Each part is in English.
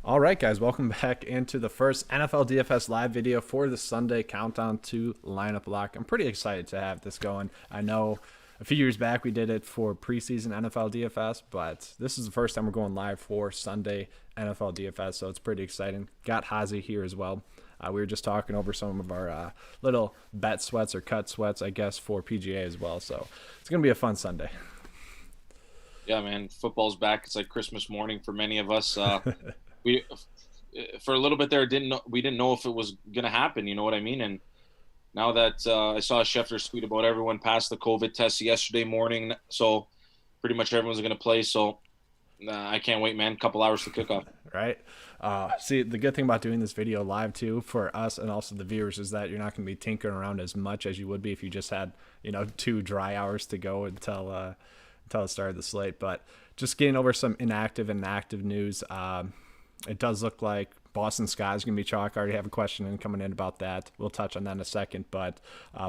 All right, guys, welcome back into the first NFL DFS live video for the Sunday countdown to lineup lock. I'm pretty excited to have this going. I know a few years back we did it for preseason NFL DFS, but this is the first time we're going live for Sunday NFL DFS, so it's pretty exciting. Got Hazy here as well. We were just talking over some of our little bet sweats or cut sweats, I guess, for PGA as well. So it's going to be a fun Sunday. Yeah, man, football's back. It's like Christmas morning for many of us. We for a little bit there we didn't know if it was gonna happen. You know what I mean? And now that I saw Schefter's tweet about everyone passed the COVID test yesterday morning, so pretty much everyone's gonna play. So I can't wait, man. Couple hours to kick off. Right? See, the good thing about doing this video live too for us and also the viewers is that you're not going to be tinkering around as much as you would be if you just had 2 dry hours to go until the start of the slate. But just getting over some inactive and active news. It does look like Boston Scott is going to be chalk. I already have a question coming in about that. We'll touch on that in a second. But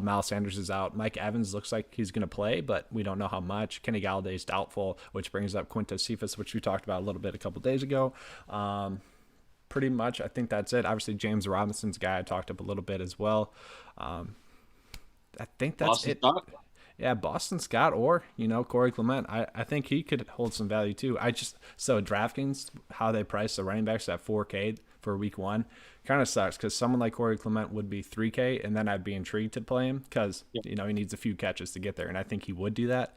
Miles Sanders is out. Mike Evans looks like he's going to play, but we don't know how much. Kenny Galladay is doubtful, which brings up Quintez Cephas, which we talked about a little bit a couple days ago. Pretty much, I think that's it. Obviously, James Robinson's guy I talked up a little bit as well. I think that's Boston it. Scott? Yeah, Boston Scott or, Corey Clement. I think he could hold some value too. So DraftKings, how they price the running backs at 4K for week one kind of sucks because someone like Corey Clement would be 3K and then I'd be intrigued to play him because, he needs a few catches to get there. And I think he would do that.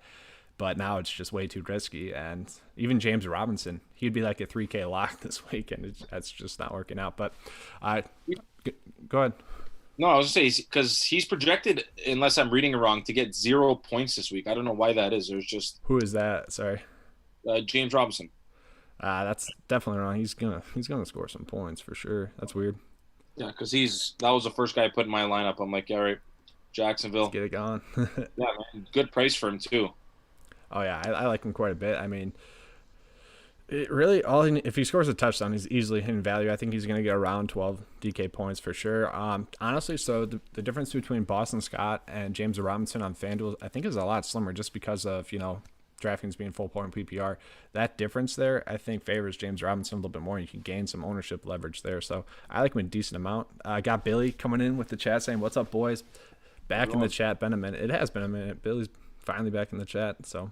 But now it's just way too risky. And even James Robinson, he'd be like a 3K lock this week and that's just not working out. But go ahead. No, I was gonna say because he's projected, unless I'm reading it wrong, to get 0 points this week. I don't know why that is. There's just Who is that? Sorry. James Robinson. That's definitely wrong. He's gonna score some points for sure. That's weird. Yeah, because that was the first guy I put in my lineup. I'm like, all right, Jacksonville. Let's get it going. Yeah, man, good price for him too. Oh yeah, I like him quite a bit. I mean, if he scores a touchdown, he's easily in value. I think he's going to get around 12 DK points for sure. Honestly, so the difference between Boston Scott and James Robinson on FanDuel, I think, is a lot slimmer just because of DraftKings being full point PPR. That difference there, I think, favors James Robinson a little bit more. You can gain some ownership leverage there. So I like him a decent amount. I got Billy coming in with the chat saying, "What's up, boys?" Back in the chat. Been a minute. It has been a minute. Billy's finally back in the chat. So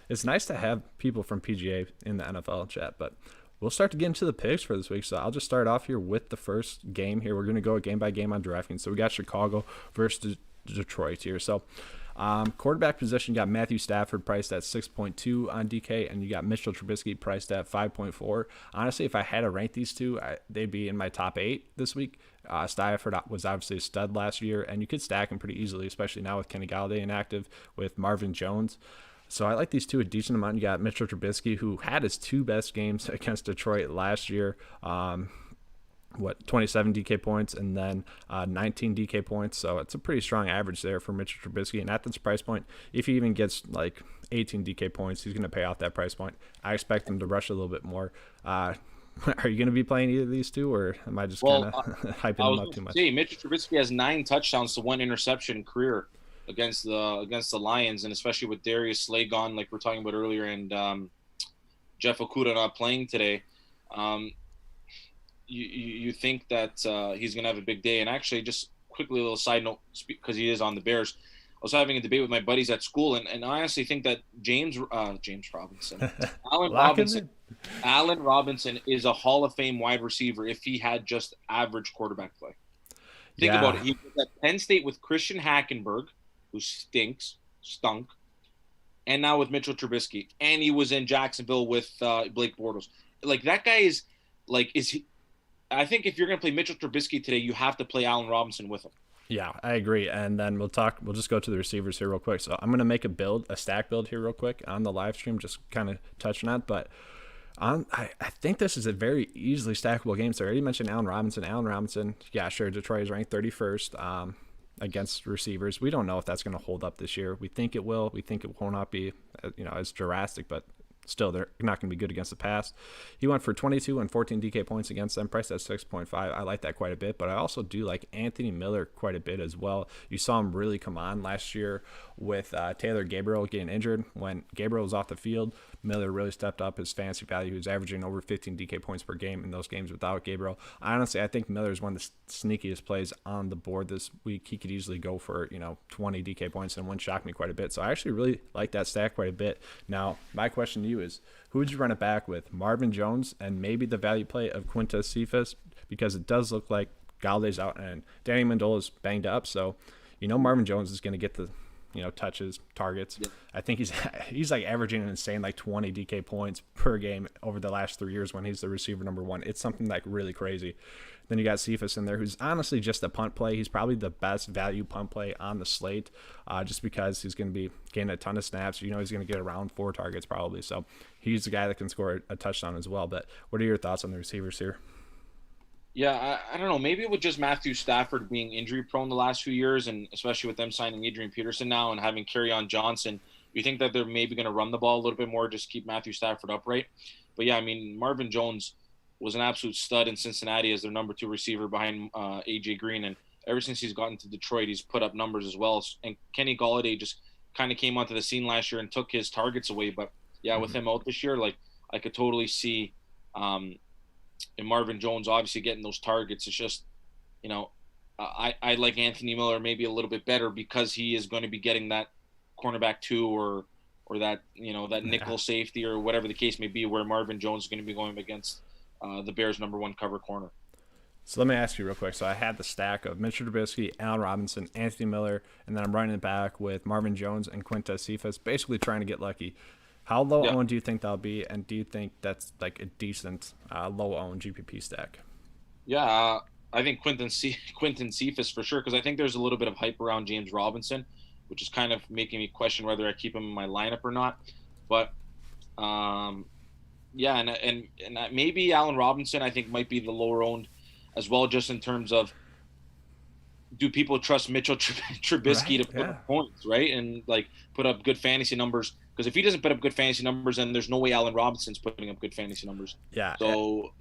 it's nice to have people from PGA in the NFL chat, but we'll start to get into the picks for this week. So I'll just start off here with the first game here. We're going to go game by game on DraftKings. So we got Chicago versus Detroit here. So quarterback position, you got Matthew Stafford priced at 6.2 on DK, and you got Mitchell Trubisky priced at 5.4. Honestly, if I had to rank these two, they'd be in my top 8 this week. Stafford was obviously a stud last year, and you could stack him pretty easily, especially now with Kenny Galladay inactive, with Marvin Jones. So I like these two a decent amount. You got Mitchell Trubisky, who had his 2 best games against Detroit last year. 27 DK points and then 19 DK points. So it's a pretty strong average there for Mitchell Trubisky. And at this price point, if he even gets like 18 DK points, he's going to pay off that price point. I expect him to rush a little bit more. Are you going to be playing either of these two, or am I just kind of hyping them up too much? Mitchell Trubisky has 9 touchdowns to 1 interception career against the Lions, and especially with Darius Slay gone, like we're talking about earlier, and Jeff Okudah not playing today. You think that he's going to have a big day. And actually, just quickly, a little side note, because he is on the Bears, I was having a debate with my buddies at school, and I honestly think that James Robinson, Allen Robinson is a Hall of Fame wide receiver if he had just average quarterback play. Think about it. He was at Penn State with Christian Hackenberg, who stunk, and now with Mitchell Trubisky, and he was in Jacksonville with Blake Bortles. Like, that guy is he? I think if you're going to play Mitchell Trubisky today, you have to play Allen Robinson with him. Yeah, I agree. And then we'll just go to the receivers here real quick. So I'm going to make a stack build here real quick on the live stream, just kind of touching on it. But I think this is a very easily stackable game. So I already mentioned Allen Robinson. Yeah, sure. Detroit is ranked 31st against receivers. We don't know if that's going to hold up this year. We think it will. We think it will not be as drastic, but still they're not going to be good against the pass. He went for 22 and 14 DK points against them, priced at 6.5. I like that quite a bit, but I also do like Anthony Miller quite a bit as well. You saw him really come on last year with Taylor Gabriel getting injured. When Gabriel was off the field, Miller really stepped up his fantasy value. He was averaging over 15 DK points per game in those games without Gabriel. Honestly, I think Miller is one of the sneakiest plays on the board this week. He could easily go for 20 DK points and wouldn't shock me quite a bit. So I actually really like that stack quite a bit. Now, my question to you is, who would you run it back with? Marvin Jones and maybe the value play of Quintez Cephas, because it does look like Galladay's out and Danny Mendola's banged up. So, Marvin Jones is going to get the touches, targets. Yeah. I think he's like averaging an insane like 20 DK points per game over the last 3 years when he's the receiver number one. It's something like really crazy. Then you got Cephas in there, who's honestly just a punt play. He's probably the best value punt play on the slate, just because he's going to be getting a ton of snaps. He's going to get around 4 targets probably. So he's the guy that can score a touchdown as well. But what are your thoughts on the receivers here? Yeah, I don't know. Maybe with just Matthew Stafford being injury prone the last few years, and especially with them signing Adrian Peterson now and having Kerryon Johnson, you think that they're maybe going to run the ball a little bit more, just keep Matthew Stafford upright. But yeah, I mean, Marvin Jones was an absolute stud in Cincinnati as their number 2 receiver behind AJ Green, and ever since he's gotten to Detroit, he's put up numbers as well. And Kenny Golladay just kind of came onto the scene last year and took his targets away. But yeah, with him out this year, like I could totally see. And Marvin Jones obviously getting those targets. It's just, I like Anthony Miller maybe a little bit better because he is going to be getting that cornerback 2 or that, that nickel safety or whatever the case may be, where Marvin Jones is going to be going against the Bears' number 1 cover corner. So let me ask you real quick. So I had the stack of Mitchell Trubisky, Allen Robinson, Anthony Miller, and then I'm running it back with Marvin Jones and Quintez Cephas, basically trying to get lucky. How low owned do you think that'll be, and do you think that's like a decent low owned GPP stack? Yeah, I think Quinton Cephas for sure, because I think there's a little bit of hype around James Robinson, which is kind of making me question whether I keep him in my lineup or not. But yeah, and maybe Allen Robinson I think might be the lower owned as well, just in terms of, do people trust Mitchell Trubisky to put up points, right? And like put up good fantasy numbers? Because if he doesn't put up good fantasy numbers, then there's no way Allen Robinson's putting up good fantasy numbers. Yeah. So,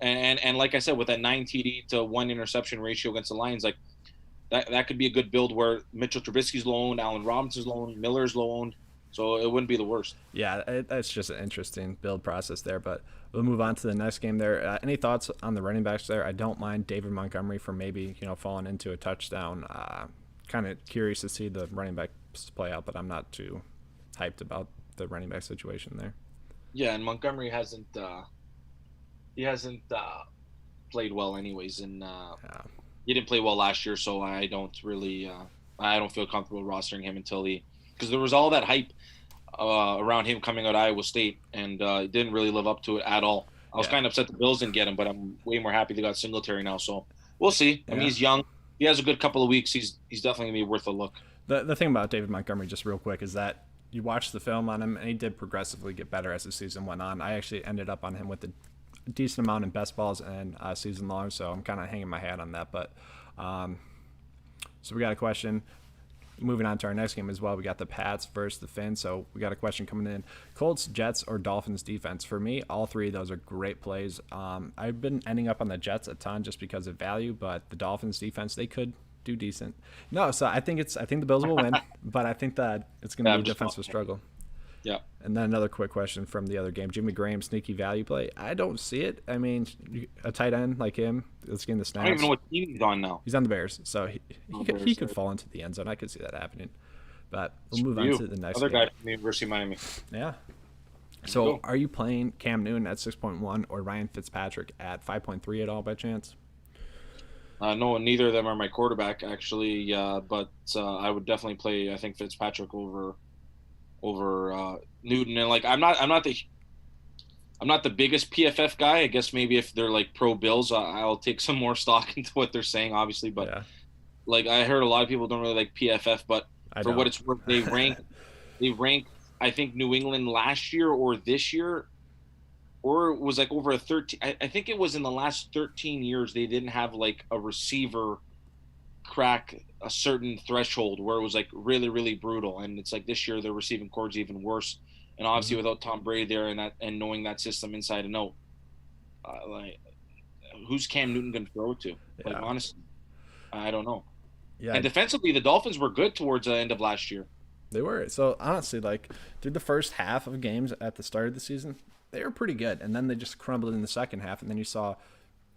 and like I said, with that 9 TD to 1 interception ratio against the Lions, like that could be a good build where Mitchell Trubisky's low owned, Allen Robinson's low owned, Miller's low owned. So it wouldn't be the worst. Yeah, that's just an interesting build process there. But we'll move on to the next game there. Any thoughts on the running backs there? I don't mind David Montgomery for maybe, falling into a touchdown. Kind of curious to see the running backs play out, but I'm not too hyped about the running back situation there. Yeah, and Montgomery hasn't played well anyways, and he didn't play well last year, so I don't feel comfortable rostering him because there was all that hype around him coming out of Iowa State, and it didn't really live up to it at all. I was kind of upset the Bills didn't get him, but I'm way more happy they got Singletary now. So we'll see. I mean, he's young. He has a good couple of weeks. He's definitely gonna be worth a look. The thing about David Montgomery, just real quick, is that you watch the film on him, and he did progressively get better as the season went on. I actually ended up on him with a decent amount in best balls and season long, so I'm kind of hanging my hat on that. But so we got a question. Moving on to our next game as well, we got the Pats versus the Fins. So we got a question coming in: Colts, Jets, or Dolphins defense? For me, all 3 of those are great plays. I've been ending up on the Jets a ton just because of value, but the Dolphins defense, they could do decent. No, so I think the Bills will win, but I think that it's going to be a defensive struggle. Yeah. And then another quick question from the other game: Jimmy Graham, sneaky value play? I don't see it. I mean, a tight end like him, let's get in the snaps. I don't even know what team he's on now. He's on the Bears, so he could fall into the end zone. I could see that happening. But we'll move on to the next other game. guy from the University of Miami. Yeah. So are you playing Cam Newton at 6.1 or Ryan Fitzpatrick at 5.3 at all by chance? No, neither of them are my quarterback actually. But I would definitely play. I think Fitzpatrick over Newton, and like I'm not the biggest PFF guy. I guess maybe if they're like pro Bills, I'll take some more stock into what they're saying, obviously. But like I heard a lot of people don't really like PFF, but for what it's worth, they rank. I think New England last year or this year, or it was like over a 13. I think it was in the last 13 years they didn't have like a receiver crack a certain threshold where it was like really, really brutal. And it's like this year their receiving core's even worse. and obviously without Tom Brady there and knowing that system inside and out, like who's Cam Newton going to throw it to? Like Yeah. honestly, I don't know. Yeah, And defensively, the Dolphins were good towards the end of last year. they were. So honestly, like through the first half of games at the start of the season, they were pretty good, and then they just crumbled in the second half, and then you saw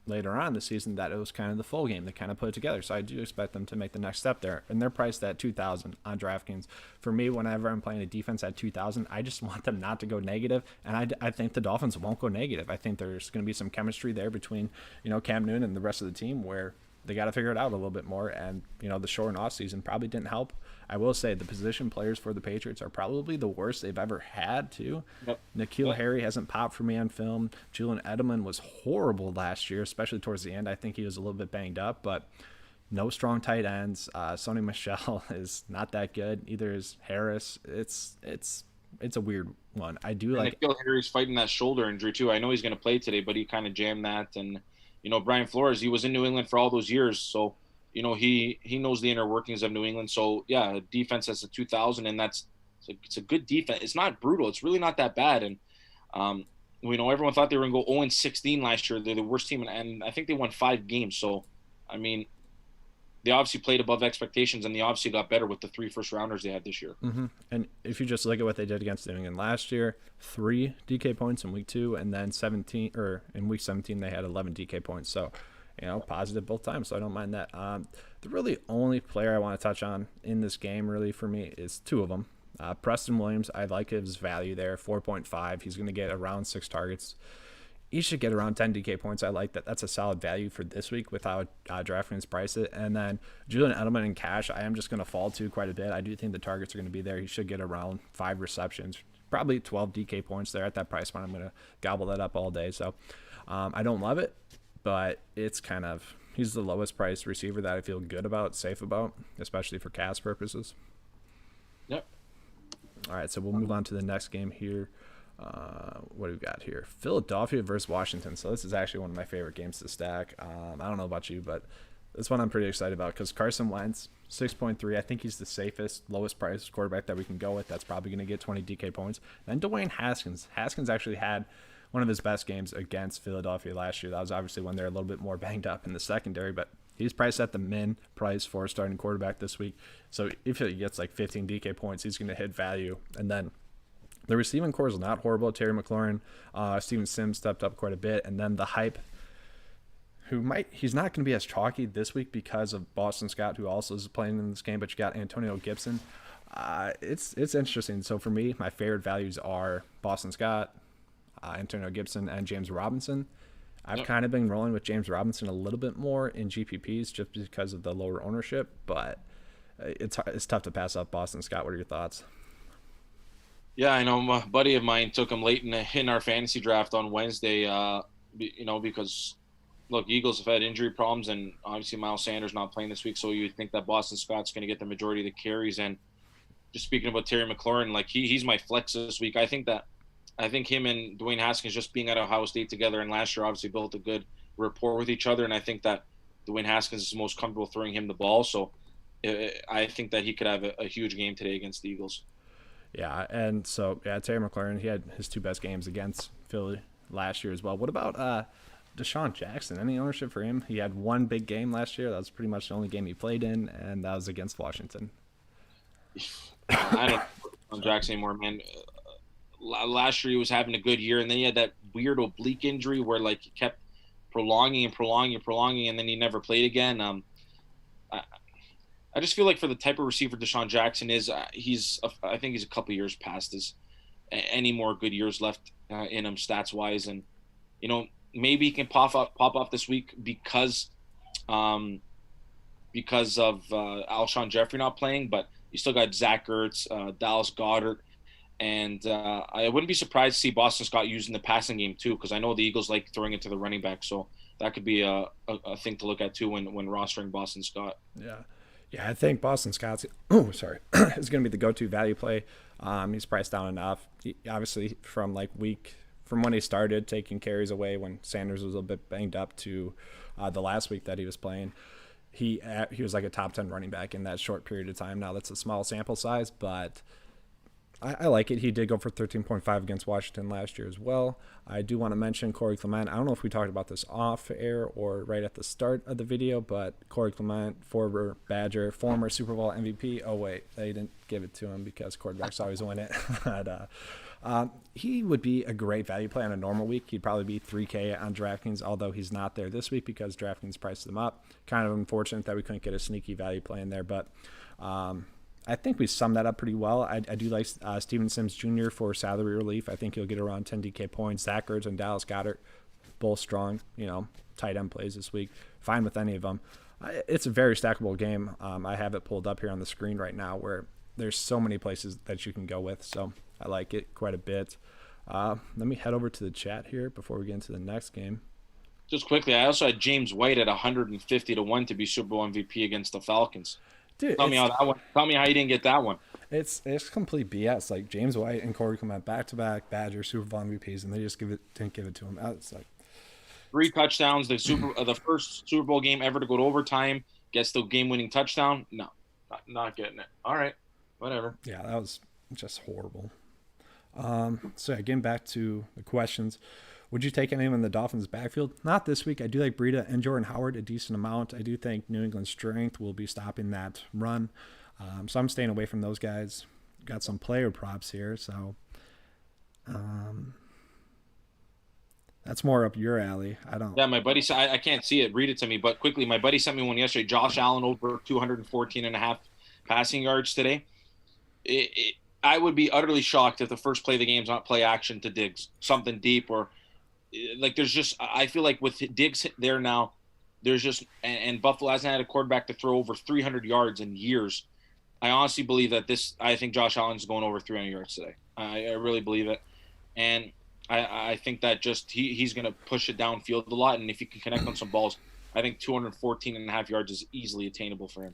later on in the season that it was kind of the full game. They kind of put it together. So I do expect them to make the next step there. And they're priced at 2,000 on DraftKings. For me, whenever I'm playing a defense at 2,000, I just want them not to go negative. And I think the Dolphins won't go negative. I think there's going to be some chemistry there between, Cam Newton and the rest of the team where they got to figure it out a little bit more. And, the short off season probably didn't help. I will say the position players for the Patriots are probably the worst they've ever had, too. Yep. N'Keal Harry hasn't popped for me on film. Julian Edelman was horrible last year, especially towards the end. I think he was a little bit banged up, but no strong tight ends. Sony Michel is not that good. Either is Harris. It's a weird one. I do like. N'Keal Harry's fighting that shoulder injury too. I know he's going to play today, but he kind of jammed that. And Brian Flores, he was in New England for all those years, so he knows the inner workings of New England. So yeah, defense that's a 2,000, and it's a good defense. It's not brutal. It's really not that bad. And everyone thought they were going to go 0-16 last year. They're the worst team, and I think they won 5 games. So I mean, they obviously played above expectations, and they obviously got better with the 3 first-rounders they had this year. Mm-hmm. And if you just look at what they did against New England last year, 3 DK points in week 2, and then in week 17 they had 11 DK points. So, positive both times. So I don't mind that. The really only player I want to touch on in this game, really for me, is 2 of them. Preston Williams, I like his value there, 4.5. He's going to get around 6 targets. He should get around 10 DK points. I like that. That's a solid value for this week with how DraftKings price it. And then Julian Edelman in cash, I am just going to fall to quite a bit. I do think the targets are going to be there. He should get around 5 receptions, probably 12 DK points there at that price point. I'm going to gobble that up all day. So I don't love it, but it's kind of, he's the lowest priced receiver that I feel good about, safe about, especially for cash purposes. Yep. All right, so we'll move on to the next game here. What do we got here? Philadelphia versus Washington. So this is actually one of my favorite games to stack. I don't know about you, but this one I'm pretty excited about because Carson Wentz, 6.3. I think he's the safest, lowest priced quarterback that we can go with. That's probably going to get 20 DK points. Then Dwayne Haskins. Haskins actually had one of his best games against Philadelphia last year. That was obviously when they're a little bit more banged up in the secondary, but he's priced at the min price for a starting quarterback this week. So if he gets like 15 DK points, he's going to hit value. And then the receiving core is not horrible. Terry McLaurin, Steven Sims stepped up quite a bit. And then the hype, he's not going to be as chalky this week because of Boston Scott, who also is playing in this game, but you got Antonio Gibson. It's interesting. So for me, my favorite values are Boston Scott, Antonio Gibson, and James Robinson. I've kind of been rolling with James Robinson a little bit more in GPPs just because of the lower ownership, but it's tough to pass up Boston Scott. What are your thoughts? Yeah, I know. A buddy of mine took him late in our fantasy draft on Wednesday. Because look, Eagles have had injury problems, and obviously Miles Sanders not playing this week, so you think that Boston Scott's going to get the majority of the carries. And just speaking about Terry McLaurin, like he's my flex this week. I think him and Dwayne Haskins just being at Ohio State together, and last year obviously built a good rapport with each other, and I think that Dwayne Haskins is most comfortable throwing him the ball. So I think that he could have a huge game today against the Eagles. Yeah, and so, Terry McLaurin, he had his 2 best games against Philly last year as well. What about Deshaun Jackson? Any ownership for him? He had 1 big game last year. That was pretty much the only game he played in, and that was against Washington. I don't know Jackson anymore, man. Last year he was having a good year, and then he had that weird oblique injury where like he kept prolonging, and then he never played again. I just feel like for the type of receiver Deshaun Jackson is, I think he's a couple years past any more good years left in him stats wise, and maybe he can pop off this week because of Alshon Jeffrey not playing, but you still got Zach Ertz, Dallas Goedert, and I wouldn't be surprised to see Boston Scott using the passing game too, because I know the Eagles like throwing it to the running back, so that could be a thing to look at too when rostering Boston Scott. Yeah, I think Boston Scott's is going to be the go-to value play. He's priced down enough. Obviously, from when he started taking carries away when Sanders was a little bit banged up to the last week that he was playing, he was like a top 10 running back in that short period of time. Now that's a small sample size, but I like it. He did go for 13.5 against Washington last year as well. I do want to mention Corey Clement. I don't know if we talked about this off air or right at the start of the video, but Corey Clement, former Badger, former Super Bowl MVP. Oh, wait, they didn't give it to him because quarterbacks always win it. But he would be a great value play on a normal week. He'd probably be 3K on DraftKings, although he's not there this week because DraftKings priced him up. Kind of unfortunate that we couldn't get a sneaky value play in there, but I think we summed that up pretty well. I do like Steven Sims Jr. for salary relief. I think he'll get around 10 DK points. Zach Ertz and Dallas Goedert, both strong, tight end plays this week. Fine with any of them. It's a very stackable game. I have it pulled up here on the screen right now where there's so many places that you can go with. So I like it quite a bit. Let me head over to the chat here before we get into the next game. Just quickly, I also had James White at 150 to 1 to be Super Bowl MVP against the Falcons. Dude, Tell me how you didn't get that one. It's complete BS. Like James White and Corey Clement back-to-back Badger Super Bowl MVPs, and they just didn't give it to him. It's like 3 touchdowns. The first Super Bowl game ever to go to overtime. Gets the game-winning touchdown. No, not getting it. All right, whatever. Yeah, that was just horrible. So yeah, getting back to the questions. Would you take anyone in the Dolphins' backfield? Not this week. I do like Breida and Jordan Howard a decent amount. I do think New England's strength will be stopping that run. So I'm staying away from those guys. Got some player props here. So that's more up your alley. I don't. Yeah, my buddy, I can't see it. Read it to me. But quickly, my buddy sent me one yesterday. Josh Allen over 214.5 passing yards today. I would be utterly shocked if the first play of the game is not play action to Diggs. Something deep or – like there's just I feel like with Diggs there now, there's just and Buffalo hasn't had a quarterback to throw over 300 yards in years. I honestly believe that I think Josh Allen's going over 300 yards today. I really believe it, and I think that just he's going to push it downfield a lot, and if he can connect on some balls, I think 214.5 yards is easily attainable for him.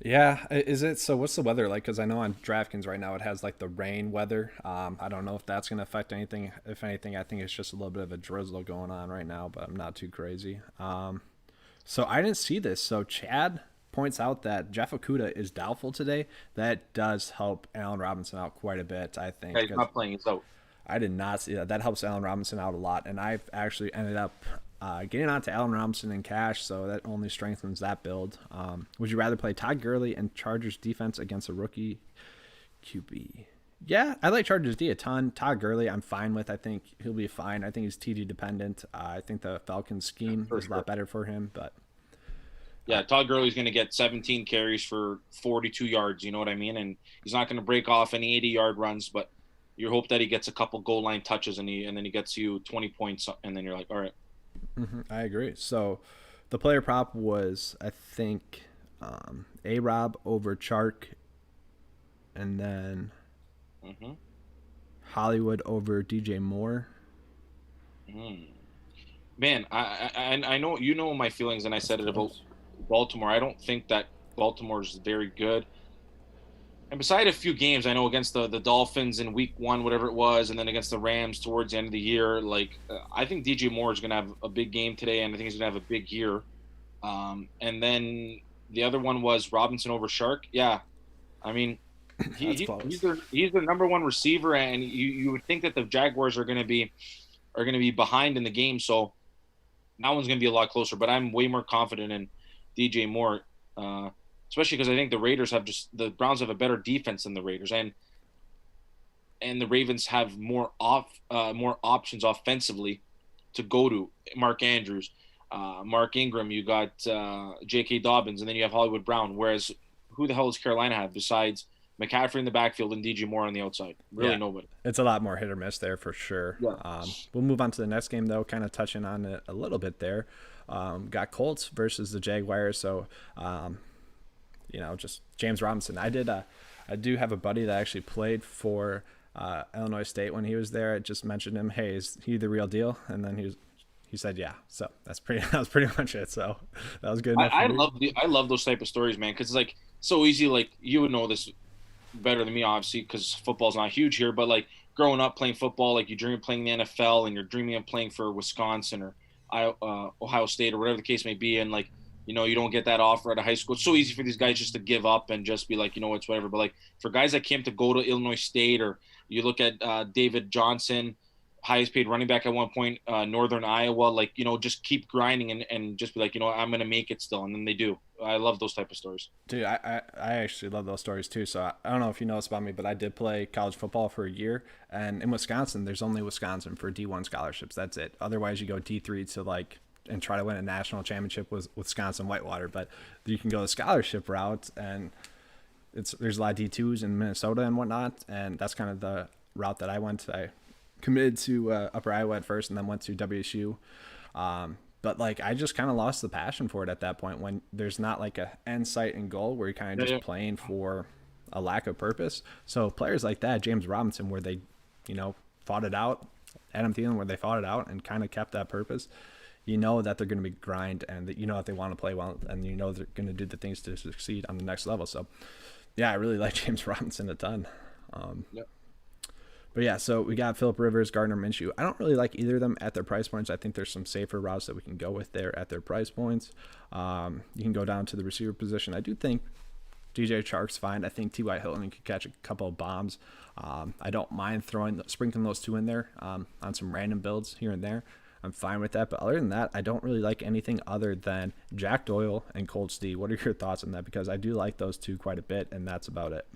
Yeah, is it? So what's the weather like? Because I know on DraftKings right now it has like the rain weather. I don't know if that's going to affect anything. If anything, I think it's just a little bit of a drizzle going on right now, but I'm not too crazy. So I didn't see this. So Chad points out that Jeff Okudah is doubtful today. That does help Allen Robinson out quite a bit, I think. Yeah, he's not playing, he's out. I did not see that. That helps Allen Robinson out a lot, and I've actually ended up getting on to Allen Robinson in cash, so that only strengthens that build. Would you rather play Todd Gurley and Chargers defense against a rookie QB? Yeah, I like Chargers D a ton. Todd Gurley, I'm fine with. I think he'll be fine. I think he's TD dependent. I think the Falcons scheme is a lot better for him, but yeah, Todd Gurley's going to get 17 carries for 42 yards. You know what I mean? And he's not going to break off any 80-yard runs, but you hope that he gets a couple goal line touches and then he gets you 20 points, and then you're like, all right. I agree. So the player prop was, I think, A-Rob over Chark, and then Hollywood over DJ Moore. Man, I know you know my feelings, and I said it about Baltimore. I don't think that Baltimore's very good. And beside a few games, I know against the Dolphins in week 1, whatever it was, and then against the Rams towards the end of the year, I think DJ Moore is going to have a big game today, and I think he's going to have a big year. And then the other one was Robinson over Shark. Yeah, I mean, he's their number one receiver, and you would think that the Jaguars are going to be behind in the game, so that one's going to be a lot closer. But I'm way more confident in DJ Moore. Especially because I think the Browns have a better defense than the Raiders, and the Ravens have more options offensively to go to. Mark Andrews, Mark Ingram, you got J.K. Dobbins, and then you have Hollywood Brown. Whereas who the hell does Carolina have besides McCaffrey in the backfield and DJ Moore on the outside? Really nobody. It's a lot more hit or miss there for sure. Yeah. We'll move on to the next game, though, kind of touching on it a little bit there. Got Colts versus the Jaguars, so just James Robinson. I do have a buddy that actually played for Illinois State when he was there. I just mentioned him. Hey, is he the real deal? And then he said, yeah. So that was pretty much it. So that was good enough. I love those type of stories, man, because it's like so easy. Like you would know this better than me, obviously, because football's not huge here. But like growing up playing football, like you dream of playing in the NFL, and you're dreaming of playing for Wisconsin or Ohio State or whatever the case may be, and like You don't get that offer out of high school. It's so easy for these guys just to give up and just be like, it's whatever. But like for guys that came to go to Illinois State, or you look at David Johnson, highest paid running back at one point, Northern Iowa, like, just keep grinding and just be like, I'm going to make it still. And then they do. I love those type of stories. Dude, I actually love those stories too. So I don't know if you know this about me, but I did play college football for a year. And in Wisconsin, there's only Wisconsin for D1 scholarships. That's it. Otherwise, you go D3 to like and try to win a national championship with Wisconsin Whitewater. But you can go the scholarship route, and there's a lot of D2s in Minnesota and whatnot. And that's kind of the route that I went. I committed to Upper Iowa at first and then went to WSU. But like I just kind of lost the passion for it at that point when there's not like a end sight and goal where you're kind of just playing for a lack of purpose. So players like that, James Robinson, where they, fought it out, Adam Thielen, where they fought it out and kind of kept that purpose, that they're going to be grind and that that they want to play well and they're going to do the things to succeed on the next level. So yeah, I really like James Robinson a ton. Yep. But yeah, so we got Phillip Rivers, Gardner Minshew. I don't really like either of them at their price points. I think there's some safer routes that we can go with there at their price points. You can go down to the receiver position. I do think DJ Chark's fine. I think T.Y. Hilton could catch a couple of bombs. I don't mind sprinkling those two in there on some random builds here and there. I'm fine with that. But other than that, I don't really like anything other than Jack Doyle and Colt Stee. What are your thoughts on that? Because I do like those two quite a bit, and that's about it.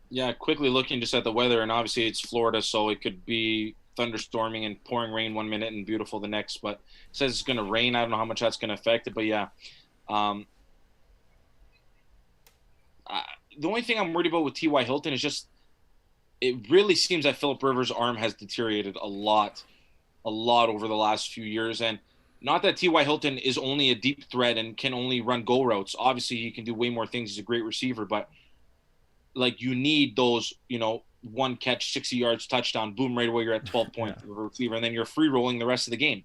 Yeah, quickly looking just at the weather, and obviously it's Florida, so it could be thunderstorming and pouring rain 1 minute and beautiful the next. But it says it's going to rain. I don't know how much that's going to affect it, but yeah. The only thing I'm worried about with T.Y. Hilton is just it really seems that Phillip Rivers' arm has deteriorated a lot over the last few years. And not that T.Y. Hilton is only a deep threat and can only run go routes. Obviously, he can do way more things. He's a great receiver, but like you need those, one catch, 60 yards, touchdown, boom, right away you're at 12 points for a receiver, and then you're free rolling the rest of the game.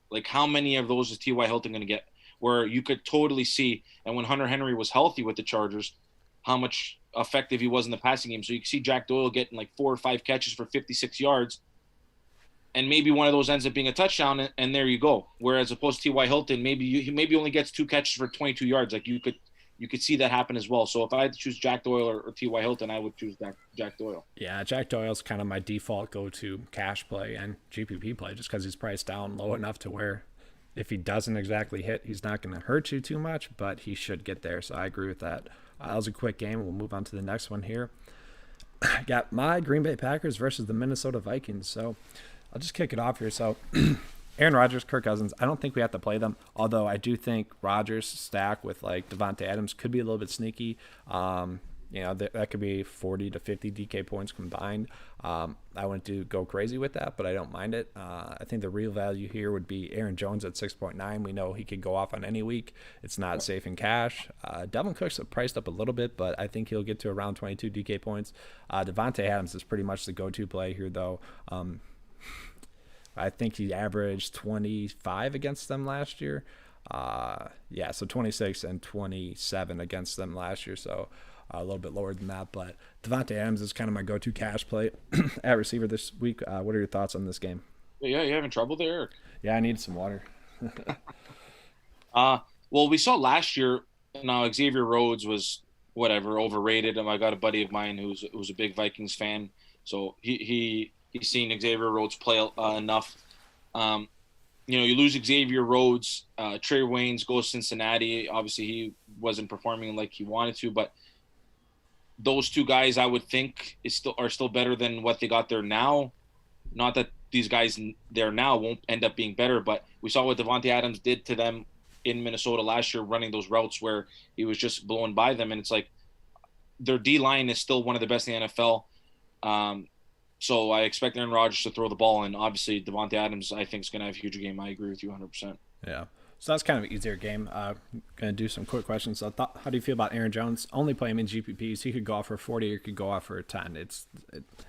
Like how many of those is T.Y. Hilton going to get? Where you could totally see, and when Hunter Henry was healthy with the Chargers, how much effective he was in the passing game. So you can see Jack Doyle getting like 4 or 5 catches for 56 yards, and maybe one of those ends up being a touchdown, and there you go. Whereas opposed to T.Y. Hilton, he only gets 2 catches for 22 yards. Like you could see that happen as well. So if I had to choose Jack Doyle or T.Y. Hilton, I would choose Jack Doyle. Yeah, Jack Doyle's kind of my default go-to cash play and GPP play just because he's priced down low enough to where if he doesn't exactly hit, he's not going to hurt you too much, but he should get there. So I agree with that. That was a quick game. We'll move on to the next one here. I got my Green Bay Packers versus the Minnesota Vikings. So I'll just kick it off here. So Aaron Rodgers, Kirk Cousins, I don't think we have to play them, although I do think Rodgers stack with like Devontae Adams could be a little bit sneaky. That could be 40 to 50 DK points combined. I wouldn't go crazy with that, but I don't mind it. I think the real value here would be Aaron Jones at 6.9. We know he could go off on any week. It's not safe in cash. Devin Cook's priced up a little bit, but I think he'll get to around 22 DK points. Devontae Adams is pretty much the go-to play here, though. I think he averaged 25 against them last year. So 26 and 27 against them last year, so a little bit lower than that. But Devontae Adams is kind of my go-to cash play at receiver this week. What are your thoughts on this game? Yeah, you having trouble there, Eric? Yeah, I need some water. Well, we saw last year, now Xavier Rhodes was overrated. I got a buddy of mine who's a big Vikings fan, so he's seen Xavier Rhodes play enough. You lose Xavier Rhodes, Trey Waynes goes to Cincinnati. Obviously, he wasn't performing like he wanted to, but those two guys I would think are still better than what they got there now. Not that these guys there now won't end up being better, but we saw what Devontae Adams did to them in Minnesota last year, running those routes where he was just blowing by them, and it's like their D-line is still one of the best in the NFL. So I expect Aaron Rodgers to throw the ball, and obviously Devontae Adams I think is going to have a huge game. I agree with you 100%. Yeah. So that's kind of an easier game. Going to do some quick questions. So how do you feel about Aaron Jones? Only play him in GPPs. He could go off for 40 or could go off for 10. It's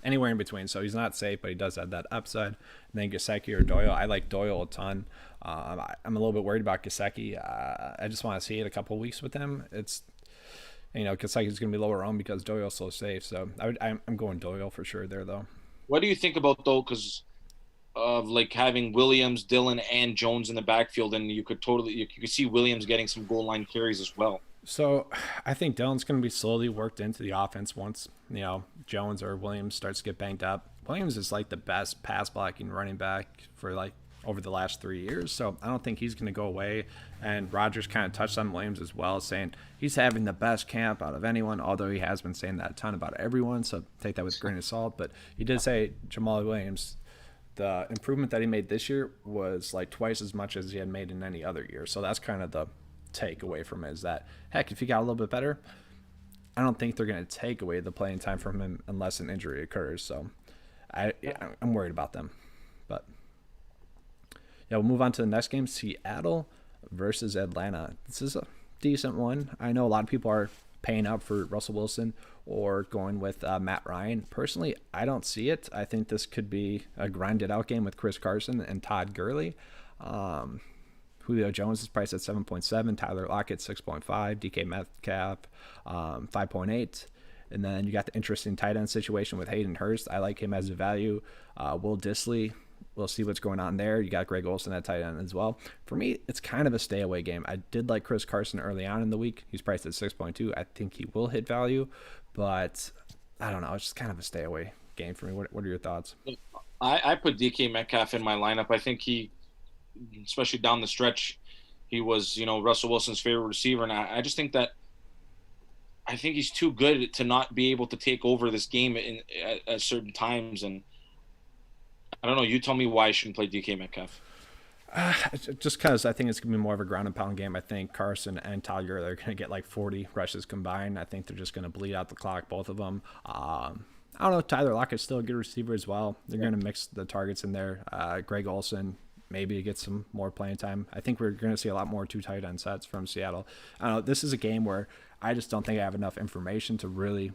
anywhere in between. So he's not safe, but he does have that upside. And then Gesicki or Doyle. I like Doyle a ton. I'm a little bit worried about Gesicki. I just want to see it a couple weeks with him. Gesicki's going to be lower on because Doyle's so safe. So I'm going Doyle for sure there, though. What do you think about, though, because of like having Williams, Dillon, and Jones in the backfield, and you could see Williams getting some goal line carries as well. So I think Dillon's going to be slowly worked into the offense once, Jones or Williams starts to get banged up. Williams is like the best pass blocking running back for like over the last 3 years. So I don't think he's going to go away. And Rogers kind of touched on Williams as well, saying he's having the best camp out of anyone, although he has been saying that a ton about everyone. So take that with a grain of salt. But he did say Jamal Williams, the improvement that he made this year was like twice as much as he had made in any other year. So that's kind of the takeaway from it, is that, heck, if he got a little bit better, I don't think they're going to take away the playing time from him unless an injury occurs. So I'm worried about them. But yeah, we'll move on to the next game, Seattle versus Atlanta. This is a decent one. I know a lot of people are paying up for Russell Wilson or going with Matt Ryan. Personally, I don't see it. I think this could be a grinded out game with Chris Carson and Todd Gurley. Julio Jones is priced at 7.7, Tyler Lockett 6.5, DK Metcalf 5.8. And then you got the interesting tight end situation with Hayden Hurst. I like him as a value. Will Disley, we'll see what's going on there. You got Greg Olsen at tight end as well. For me, it's kind of a stay away game. I did like Chris Carson early on in the week. He's priced at 6.2. I think he will hit value, but I don't know. It's just kind of a stay away game for me. What are your thoughts? I put DK Metcalf in my lineup. I think he, especially down the stretch, he was, Russell Wilson's favorite receiver. And I just think that I think he's too good to not be able to take over this game at certain times. And I don't know. You tell me why I shouldn't play DK Metcalf. Just because I think it's going to be more of a ground and pound game. I think Carson and Todd Gurley are going to get like 40 rushes combined. I think they're just going to bleed out the clock, both of them. I don't know. Tyler Lockett's still a good receiver as well. They're going to mix the targets in there. Greg Olsen, maybe to get some more playing time. I think we're going to see a lot more two tight end sets from Seattle. I don't know. This is a game where I just don't think I have enough information to really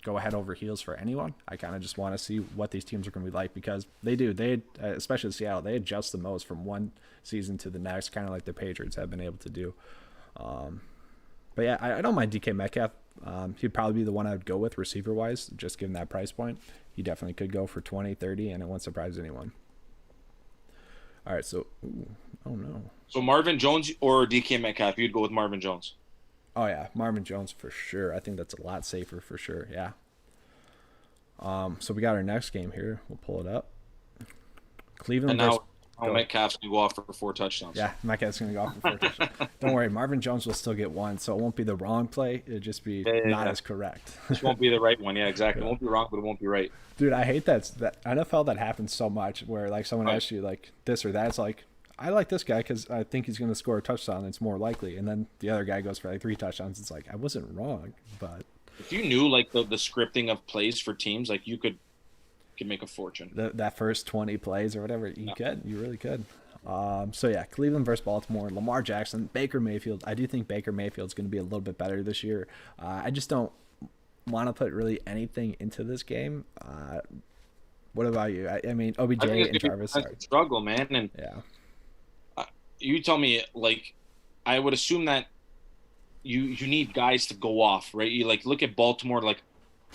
go head over heels for anyone. I kind of just want to see what these teams are going to be like, because they do. They, especially Seattle, they adjust the most from one season to the next, kind of like the Patriots have been able to do. But yeah, I don't mind DK Metcalf. He'd probably be the one I would go with receiver-wise, just given that price point. He definitely could go for 20, 30, and it won't surprise anyone. All right, so, oh no. So Marvin Jones or DK Metcalf? You'd go with Marvin Jones. Oh yeah, Marvin Jones for sure. I think that's a lot safer for sure. Yeah. So we got our next game here. We'll pull it up. Cleveland. And now Metcalf's gonna go off for 4 touchdowns. Yeah, Metcalf's gonna go off for 4 touchdowns. Don't worry, Marvin Jones will still get one, so it won't be the wrong play. It'll just be not as correct. This won't be the right one. Yeah, exactly. It won't be wrong, but it won't be right. Dude, I hate that NFL that happens so much, where like someone asks you like this or that. It's like, I like this guy because I think he's going to score a touchdown. It's more likely. And then the other guy goes for like 3 touchdowns. It's like, I wasn't wrong, but if you knew like the scripting of plays for teams, like you could make a fortune. That first 20 plays or whatever, you really could. So yeah, Cleveland versus Baltimore, Lamar Jackson, Baker Mayfield. I do think Baker Mayfield's going to be a little bit better this year. I just don't want to put really anything into this game. What about you? I mean, OBJ and Jarvis struggle, man. And yeah. You tell me, like, I would assume that you need guys to go off, right? You like look at Baltimore, like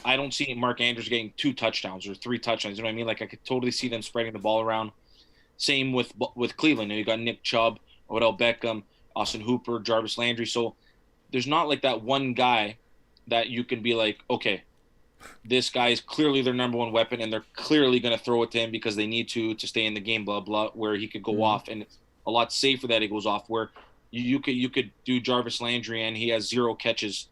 I don't see Mark Andrews getting 2 touchdowns or 3 touchdowns. You know what I mean? Like I could totally see them spreading the ball around. Same with Cleveland. You got Nick Chubb, Odell Beckham, Austin Hooper, Jarvis Landry. So there's not like that one guy that you can be like, okay, this guy is clearly their number one weapon, and they're clearly going to throw it to him because they need to stay in the game, blah blah. Where he could go off, and it's a lot safer that he goes off. Where you could do Jarvis Landry and he has 0 catches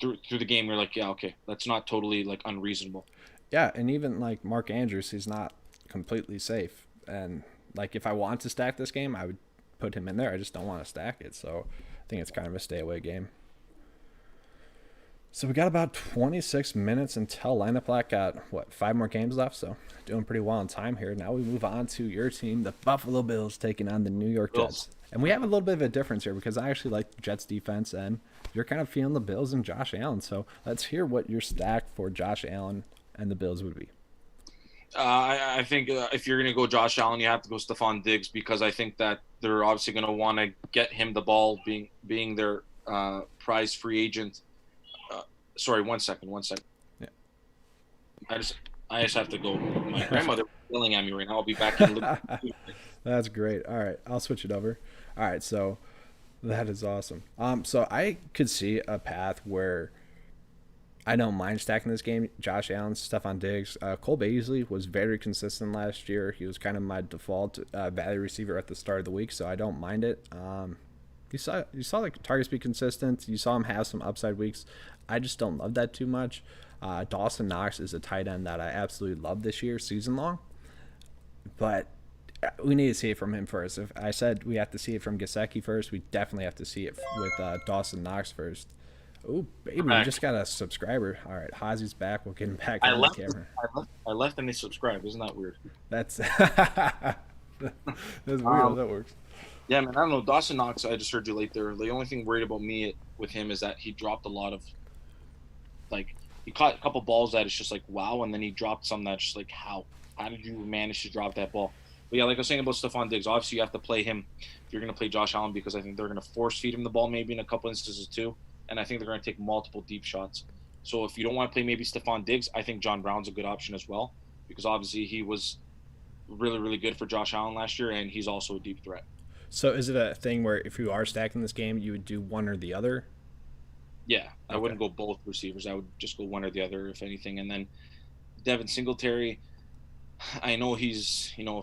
through the game. You're like, yeah, okay, that's not totally like unreasonable. Yeah, and even like Mark Andrews, he's not completely safe. And like if I want to stack this game, I would put him in there. I just don't want to stack it. So I think it's kind of a stay away game. So we got about 26 minutes until lineup black. Got 5 more games left, so doing pretty well in time here. Now we move on to your team, the Buffalo Bills, taking on the New York Jets. And we have a little bit of a difference here because I actually like the Jets defense, and you're kind of feeling the Bills and Josh Allen. So let's hear what your stack for Josh Allen and the Bills would be. I think if you're going to go Josh Allen, you have to go Stephon Diggs, because I think that they're obviously going to want to get him the ball, being their prize free agent. Sorry, one second. Yeah. I just have to go. My grandmother is yelling at me right now. I'll be back in a little bit. That's great. All right, I'll switch it over. All right, so that is awesome. So I could see a path where I don't mind stacking this game. Josh Allen, Stephon Diggs, Cole Beasley was very consistent last year. He was kind of my default value receiver at the start of the week, so I don't mind it. You saw like targets be consistent. You saw him have some upside weeks. I just don't love that too much. Dawson Knox is a tight end that I absolutely love this year, season long. But we need to see it from him first. If I said we have to see it from Gesicki first, we definitely have to see it with Dawson Knox first. Oh, baby, we just got a subscriber. All right, Hazi's back. We'll get him back on the camera. I left and they subscribed. Isn't that weird? That's that's weird how that works. Yeah, man. I don't know. Dawson Knox, I just heard you late there. The only thing worried about me with him is that he dropped a lot of, like, he caught a couple balls that it's just like, wow. And then he dropped some that's just like, how? How did you manage to drop that ball? But yeah, like I was saying about Stephon Diggs, obviously you have to play him if you're going to play Josh Allen because I think they're going to force feed him the ball maybe in a couple instances too. And I think they're going to take multiple deep shots. So if you don't want to play maybe Stephon Diggs, I think John Brown's a good option as well because obviously he was really, really good for Josh Allen last year and he's also a deep threat. So is it a thing where if you are stacking this game, you would do one or the other? Yeah, I wouldn't go both receivers. I would just go one or the other, if anything. And then Devin Singletary, I know he's, a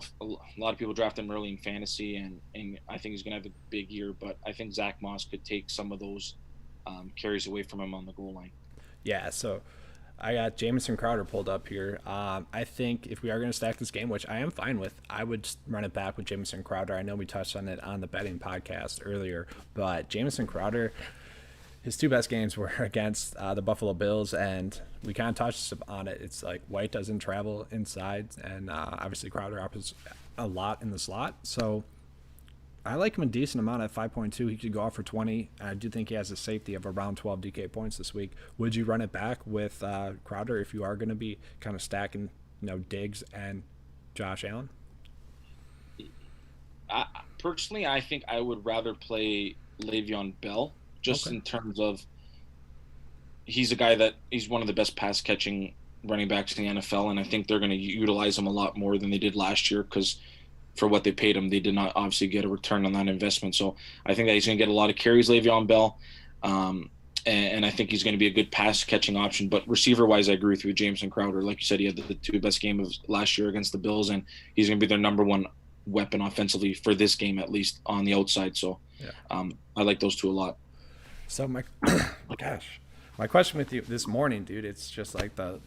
lot of people draft him early in fantasy, and I think he's going to have a big year. But I think Zach Moss could take some of those carries away from him on the goal line. Yeah, so I got Jamison Crowder pulled up here. I think if we are going to stack this game, which I am fine with, I would run it back with Jamison Crowder. I know we touched on it on the betting podcast earlier, but Jamison Crowder, his two best games were against the Buffalo Bills, and we kind of touched on it. It's like White doesn't travel inside, and obviously Crowder offers a lot in the slot. So I like him a decent amount at 5.2. He could go off for 20. I do think he has a safety of around 12 DK points this week. Would you run it back with Crowder if you are going to be kind of stacking, Diggs and Josh Allen? Personally, I think I would rather play Le'Veon Bell just in terms of he's a guy that he's one of the best pass catching running backs in the NFL, and I think they're going to utilize him a lot more than they did last year because for what they paid him, they did not obviously get a return on that investment. So I think that he's going to get a lot of carries, Le'Veon Bell, and I think he's going to be a good pass catching option. But receiver wise, I agree with you, Jameson Crowder. Like you said, he had the two best games of last year against the Bills, and he's going to be their number one weapon offensively for this game, at least on the outside. So I like those two a lot. So my question with you this morning, dude, it's just like the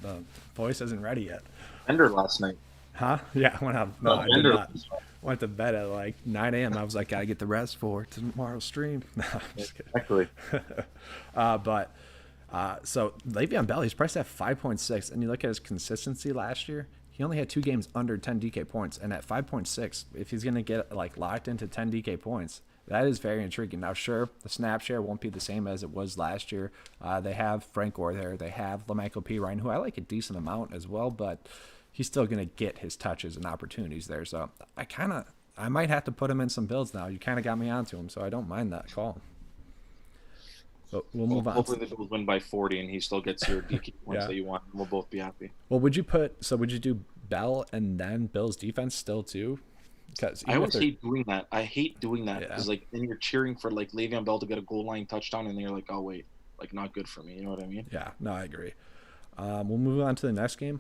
voice isn't ready yet. Ender last night. Huh? Yeah, I did not. Went to bed at like 9 a.m. I was like, gotta get the rest for tomorrow's stream. No, I'm just kidding. Exactly. So Le'Veon Bell, he's priced at 5.6, and you look at his consistency last year. He only had 2 games under 10 DK points, and at 5.6, if he's gonna get like locked into 10 DK points, that is very intriguing. Now, sure, the snap share won't be the same as it was last year. They have Frank Gore there. They have La'Mical Pirine, who I like a decent amount as well, but he's still going to get his touches and opportunities there. So I might have to put him in some builds now. You kind of got me onto him, so I don't mind that call. But we'll move on. Hopefully the Bills win by 40 and he still gets your DK points that you want. We'll both be happy. Well, would you do Bell and then Bills defense still too? Because I always hate doing that. I hate doing that because then you're cheering for like Le'Veon Bell to get a goal line touchdown, and then you're like, oh wait, like not good for me. You know what I mean? Yeah, no, I agree. We'll move on to the next game,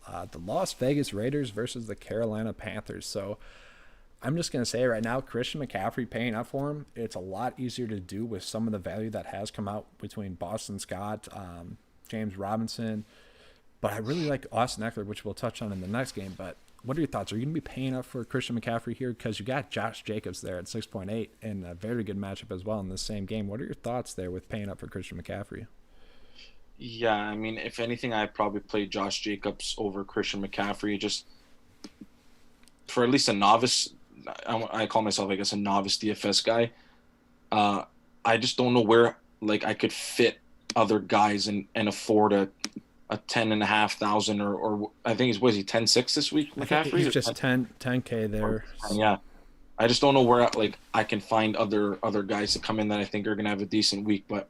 the Las Vegas Raiders versus the Carolina Panthers. So I'm just gonna say right now, Christian McCaffrey paying up for him. It's a lot easier to do with some of the value that has come out between Boston Scott, James Robinson, but I really like Austin Eckler, which we'll touch on in the next game. But what are your thoughts? Are you going to be paying up for Christian McCaffrey here? Because you got Josh Jacobs there at 6.8 and a very good matchup as well in the same game. What are your thoughts there with paying up for Christian McCaffrey? Yeah, I mean, if anything, I'd probably play Josh Jacobs over Christian McCaffrey just for at least a novice. I call myself, I guess, a novice DFS guy. I just don't know where like I could fit other guys and afford a 10,500 or I think was he 10.6 this week? McCaffrey? He's just 10K there. Yeah, I just don't know where like I can find other guys to come in that I think are gonna have a decent week. But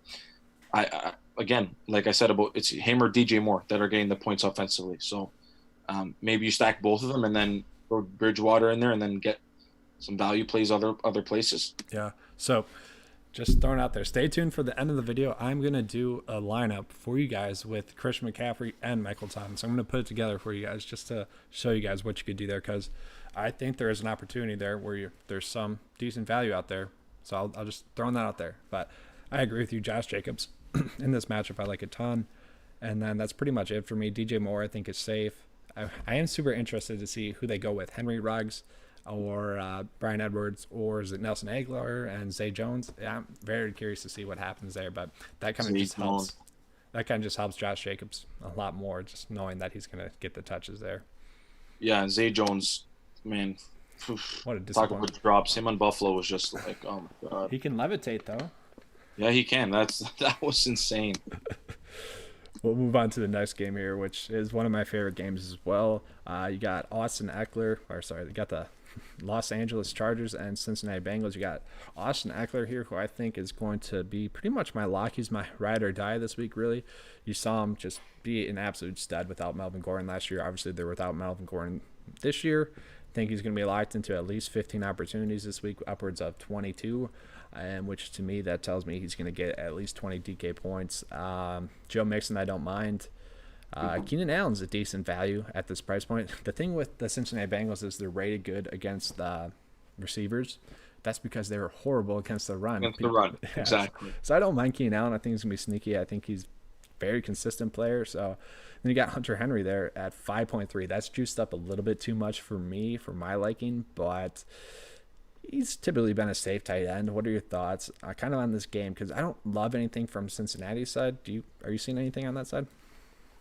I again, like I said about it's him or DJ Moore that are getting the points offensively. So Maybe you stack both of them and then throw Bridgewater in there and then get some value plays other places. Yeah. So just throwing out there, stay tuned for the end of the video. I'm going to do a lineup for you guys with Christian McCaffrey and Michael Thomas. I'm going to put it together for you guys just to show you guys what you could do there, because I think there is an opportunity there where there's some decent value out there. So I'll just throw that out there. But I agree with you, Josh Jacobs. In this matchup, I like a ton. And then that's pretty much it for me. DJ Moore, I think, is safe. I am super interested to see who they go with. Henry Ruggs or Brian Edwards, or is it Nelson Aguilar and Zay Jones? Yeah, I'm very curious to see what happens there. But that kind of just helps. That kind of just helps Josh Jacobs a lot more, just knowing that he's going to get the touches there. Yeah, Zay Jones, man. What a disappointment. Talk about drops. Him on Buffalo was just like, oh my god. He can levitate though. Yeah, he can. That was insane. We'll move on to the next game here, which is one of my favorite games as well. You got you got the Los Angeles Chargers and Cincinnati Bengals. You got Austin Eckler here, who I think is going to be pretty much my lock. He's my ride or die this week, really. You saw him just be an absolute stud without Melvin Gordon last year. Obviously, they're without Melvin Gordon this year. I think he's going to be locked into at least 15 opportunities this week, upwards of 22. And which to me, that tells me he's going to get at least 20 DK points. Joe Mixon, I don't mind. Keenan Allen's a decent value at this price point. The thing with the Cincinnati Bengals is they're rated good against receivers. That's because they were horrible against the run. Against the run, exactly. So I don't mind Keenan Allen. I think he's going to be sneaky. I think he's a very consistent player. So then you got Hunter Henry there at 5.3. That's juiced up a little bit too much for me, for my liking, but he's typically been a safe tight end. What are your thoughts kind of on this game? Because I don't love anything from Cincinnati's side. Are you seeing anything on that side?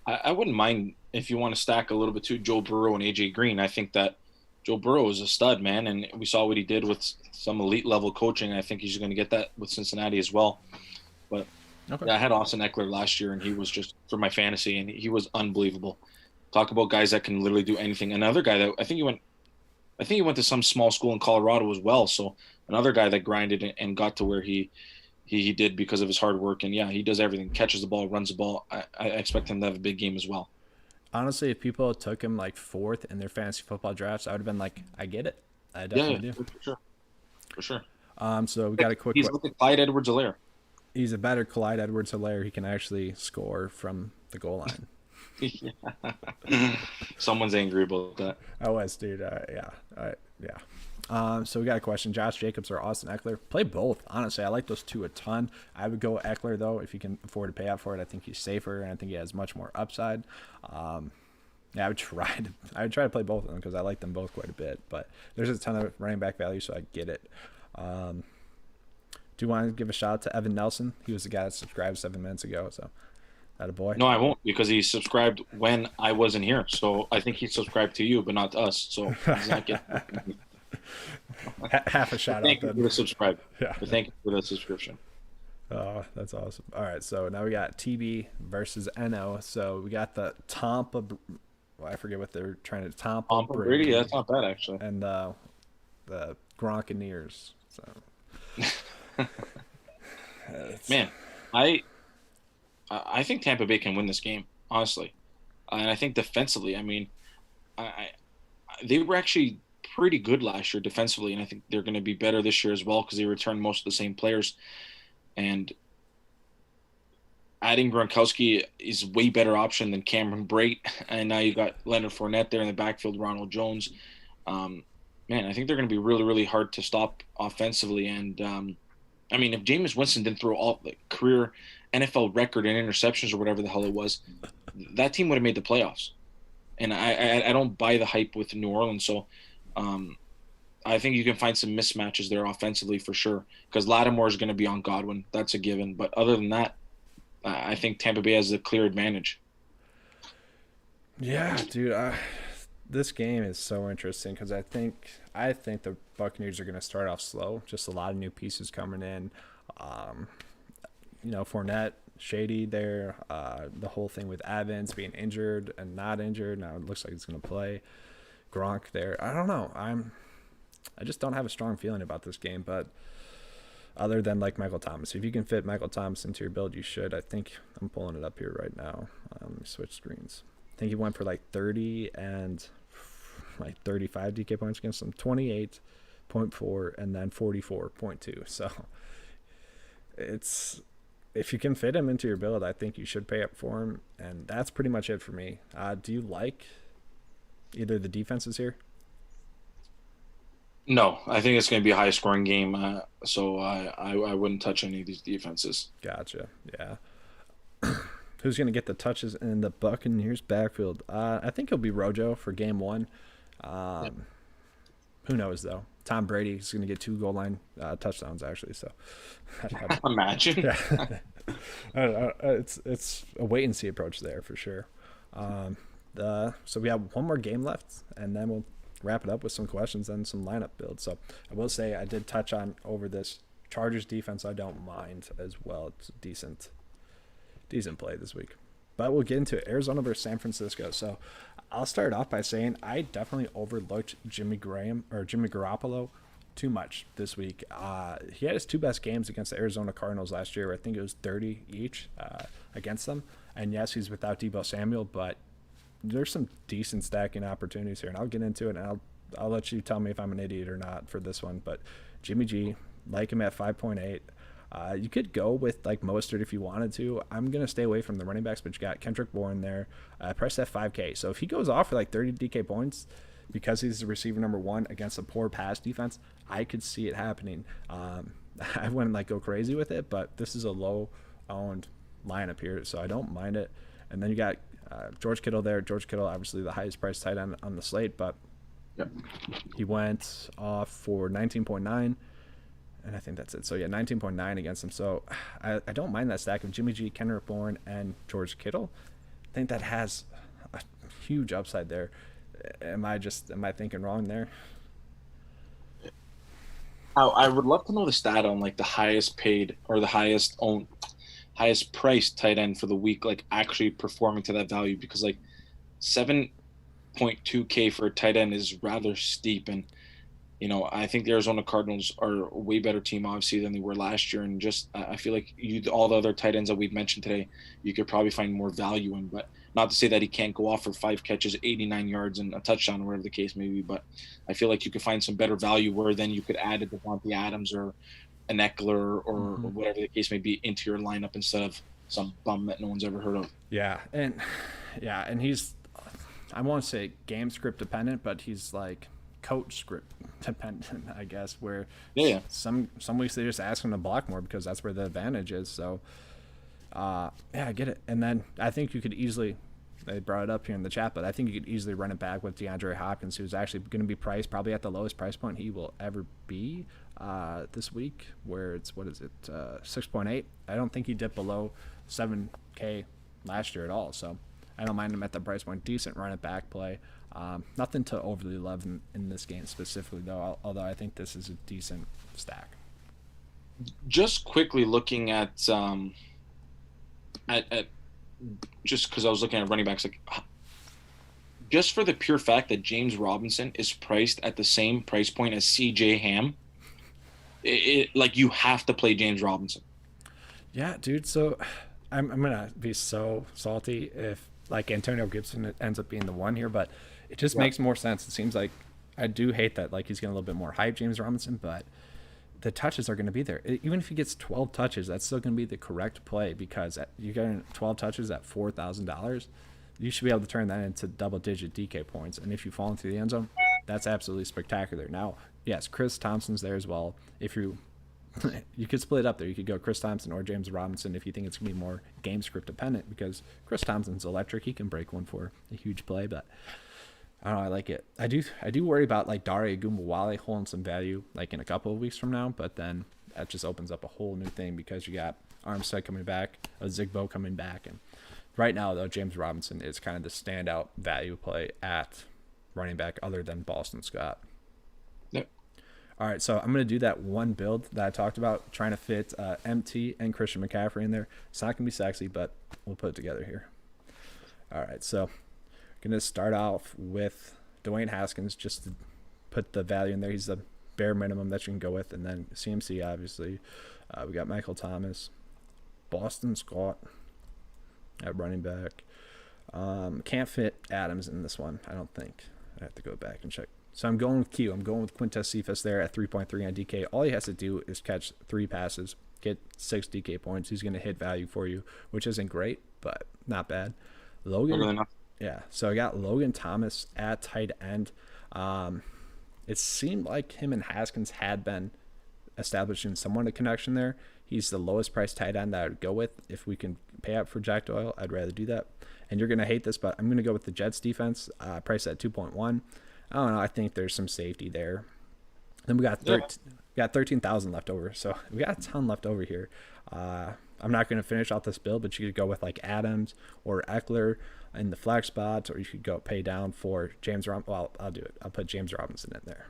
I wouldn't mind if you want to stack a little bit too, Joe Burrow and AJ Green. I think that Joe Burrow is a stud, man, and we saw what he did with some elite level coaching. I think he's going to get that with Cincinnati as well. But okay. Yeah, I had Austin Eckler last year, and he was just for my fantasy, and he was unbelievable. Talk about guys that can literally do anything. Another guy that I think he went to some small school in Colorado as well. So another guy that grinded and got to where he did because of his hard work. And yeah, he does everything, catches the ball, runs the ball. I expect him to have a big game as well. Honestly, if people took him like fourth in their fantasy football drafts, I would have been like, I get it. I definitely do. For sure. So we got a quick. He's like Clyde Edwards-Helaire. He's a better Clyde Edwards-Helaire. He can actually score from the goal line. Yeah. Someone's angry about that. I was, dude. Yeah. So we got a question: Josh Jacobs or Austin Eckler? Play both. Honestly, I like those two a ton. I would go Eckler though if you can afford to pay out for it. I think he's safer, and I think he has much more upside. Yeah, I would try to play both of them because I like them both quite a bit. But there's a ton of running back value, so I get it. Do you want to give a shout out to Evan Nelson? He was the guy that subscribed 7 minutes ago. So. That a boy? No, I won't, because he subscribed when I wasn't here. So I think he subscribed to you, but not to us. So he's not getting half a shout out. Thank you for the subscribe. Yeah. Thank you for the subscription. Oh, that's awesome. All right, so now we got TB versus NO. So we got the Tampa. Well, I forget what they're trying to Tampa Brady. That's not bad actually. And the Gronkaneers. So man, I think Tampa Bay can win this game, honestly, and I think defensively. I mean, they were actually pretty good last year defensively, and I think they're going to be better this year as well because they returned most of the same players. And adding Gronkowski is way better option than Cameron Brate, and now you got Leonard Fournette there in the backfield, Ronald Jones. Man, I think they're going to be really, really hard to stop offensively. And I mean, if Jameis Winston didn't throw all the career NFL record in interceptions or whatever the hell it was, that team would have made the playoffs. And I don't buy the hype with New Orleans. So I think you can find some mismatches there offensively for sure, because Lattimore is going to be on Godwin. That's a given. But other than that, I think Tampa Bay has a clear advantage. Yeah, dude. This game is so interesting because I think the Buccaneers are going to start off slow. Just a lot of new pieces coming in. Fournette, shady there. The whole thing with Evans being injured and not injured. Now it looks like he's going to play. Gronk there. I don't know. I just don't have a strong feeling about this game. But other than like Michael Thomas, if you can fit Michael Thomas into your build, you should. I think I'm pulling it up here right now. Let me switch screens. think he went for like 30 and like 35 DK points against them, 28.4 and then 44.2. So it's, if you can fit him into your build, I think you should pay up for him. And that's pretty much it for me. Do you like either the defenses here? No, I think it's going to be a high scoring game. So I wouldn't touch any of these defenses. Gotcha. Yeah. Who's going to get the touches in the Buccaneers backfield? I think it'll be Rojo for game one. Who knows, though? Tom Brady is going to get 2 goal line touchdowns, actually. So, Imagine. Yeah. It's a wait and see approach there for sure. So we have one more game left, and then we'll wrap it up with some questions and some lineup builds. So I will say I did touch on over this Chargers defense. I don't mind as well. It's a decent play this week. But we'll get into Arizona versus San Francisco. So I'll start off by saying I definitely overlooked Jimmy Garoppolo too much this week. He had his 2 best games against the Arizona Cardinals last year. I think it was 30 each against them. And yes, he's without Deebo Samuel, but there's some decent stacking opportunities here, and I'll get into it, and I'll let you tell me if I'm an idiot or not for this one. But Jimmy G, like him at 5.8. You could go with like Mostert if you wanted to. I'm going to stay away from the running backs, but you got Kendrick Bourne there, priced at 5K. So if he goes off for like 30 DK points because he's the receiver number 1 against a poor pass defense, I could see it happening. I wouldn't like go crazy with it, but this is a low-owned lineup here, so I don't mind it. And then you got George Kittle there. George Kittle, obviously the highest priced tight end on the slate, but he went off for 19.9. And I think that's it. So, yeah, 19.9 against him. So, I don't mind that stack of Jimmy G, Kendrick Bourne, and George Kittle. I think that has a huge upside there. Am I thinking wrong there? I would love to know the stat on like the highest paid or the highest priced tight end for the week, like actually performing to that value, because like 7.2K for a tight end is rather steep. And I think the Arizona Cardinals are a way better team, obviously, than they were last year. And just I feel like all the other tight ends that we've mentioned today, you could probably find more value in. But not to say that he can't go off for 5 catches, 89 yards, and a touchdown, whatever the case may be. But I feel like you could find some better value where then you could add a Devontae Adams or an Eckler or whatever the case may be into your lineup instead of some bum that no one's ever heard of. Yeah, and he's, I won't say game script dependent, but he's like coach script dependent, I guess, where some weeks they just ask him to block more because that's where the advantage is. So I get it. And then I think you could easily, they brought it up here in the chat, but I think you could easily run it back with DeAndre Hopkins, who's actually going to be priced probably at the lowest price point he will ever be this week, where it's 6.8. I don't think he dipped below 7K last year at all, so I don't mind him at the price point. Decent run it back play. Nothing to overly love in this game specifically, though, although I think this is a decent stack. Just quickly looking at just because I was looking at running backs, like just for the pure fact that James Robinson is priced at the same price point as CJ Ham, like you have to play James Robinson. Yeah, dude. So I'm gonna be so salty if like Antonio Gibson ends up being the one here, but it just makes more sense. It seems like I do hate that like he's getting a little bit more hype, James Robinson, but the touches are going to be there. Even if he gets 12 touches, that's still going to be the correct play, because you getting 12 touches at $4,000, you should be able to turn that into double-digit DK points. And if you fall into the end zone, that's absolutely spectacular. Now, yes, Chris Thompson's there as well. If you could split it up there. You could go Chris Thompson or James Robinson if you think it's going to be more game script dependent, because Chris Thompson's electric. He can break one for a huge play, but I don't know. I like it. I do worry about like Dare Ogunbowale holding some value like in a couple of weeks from now, but then that just opens up a whole new thing because you got Armstead coming back, Zigbo coming back, and right now though James Robinson is kind of the standout value play at running back other than Boston Scott. Yep. All right, so I'm going to do that one build that I talked about, trying to fit MT and Christian McCaffrey in there. It's not going to be sexy, but we'll put it together here. All right, so going to start off with Dwayne Haskins just to put the value in there. He's the bare minimum that you can go with. And then CMC, obviously. We got Michael Thomas, Boston Scott at running back. Can't fit Adams in this one, I don't think. I have to go back and check. So I'm going with Q. I'm going with Quintez Cephas there at 3.3 on DK. All he has to do is catch 3 passes, get 6 DK points. He's going to hit value for you, which isn't great, but not bad. Logan, yeah. So I got Logan Thomas at tight end. It seemed like him and Haskins had been establishing somewhat a connection there. He's the lowest price tight end that I would go with. If we can pay up for Jack Doyle, I'd rather do that. And you're going to hate this, but I'm going to go with the Jets defense, price at 2.1. I don't know. I think there's some safety there. Then we got 13,000 left over, so we got a ton left over here. I'm not going to finish out this build, but you could go with like Adams or Eckler in the flex spots, or you could go pay down for James Robinson. Well, I'll do it. I'll put James Robinson in there.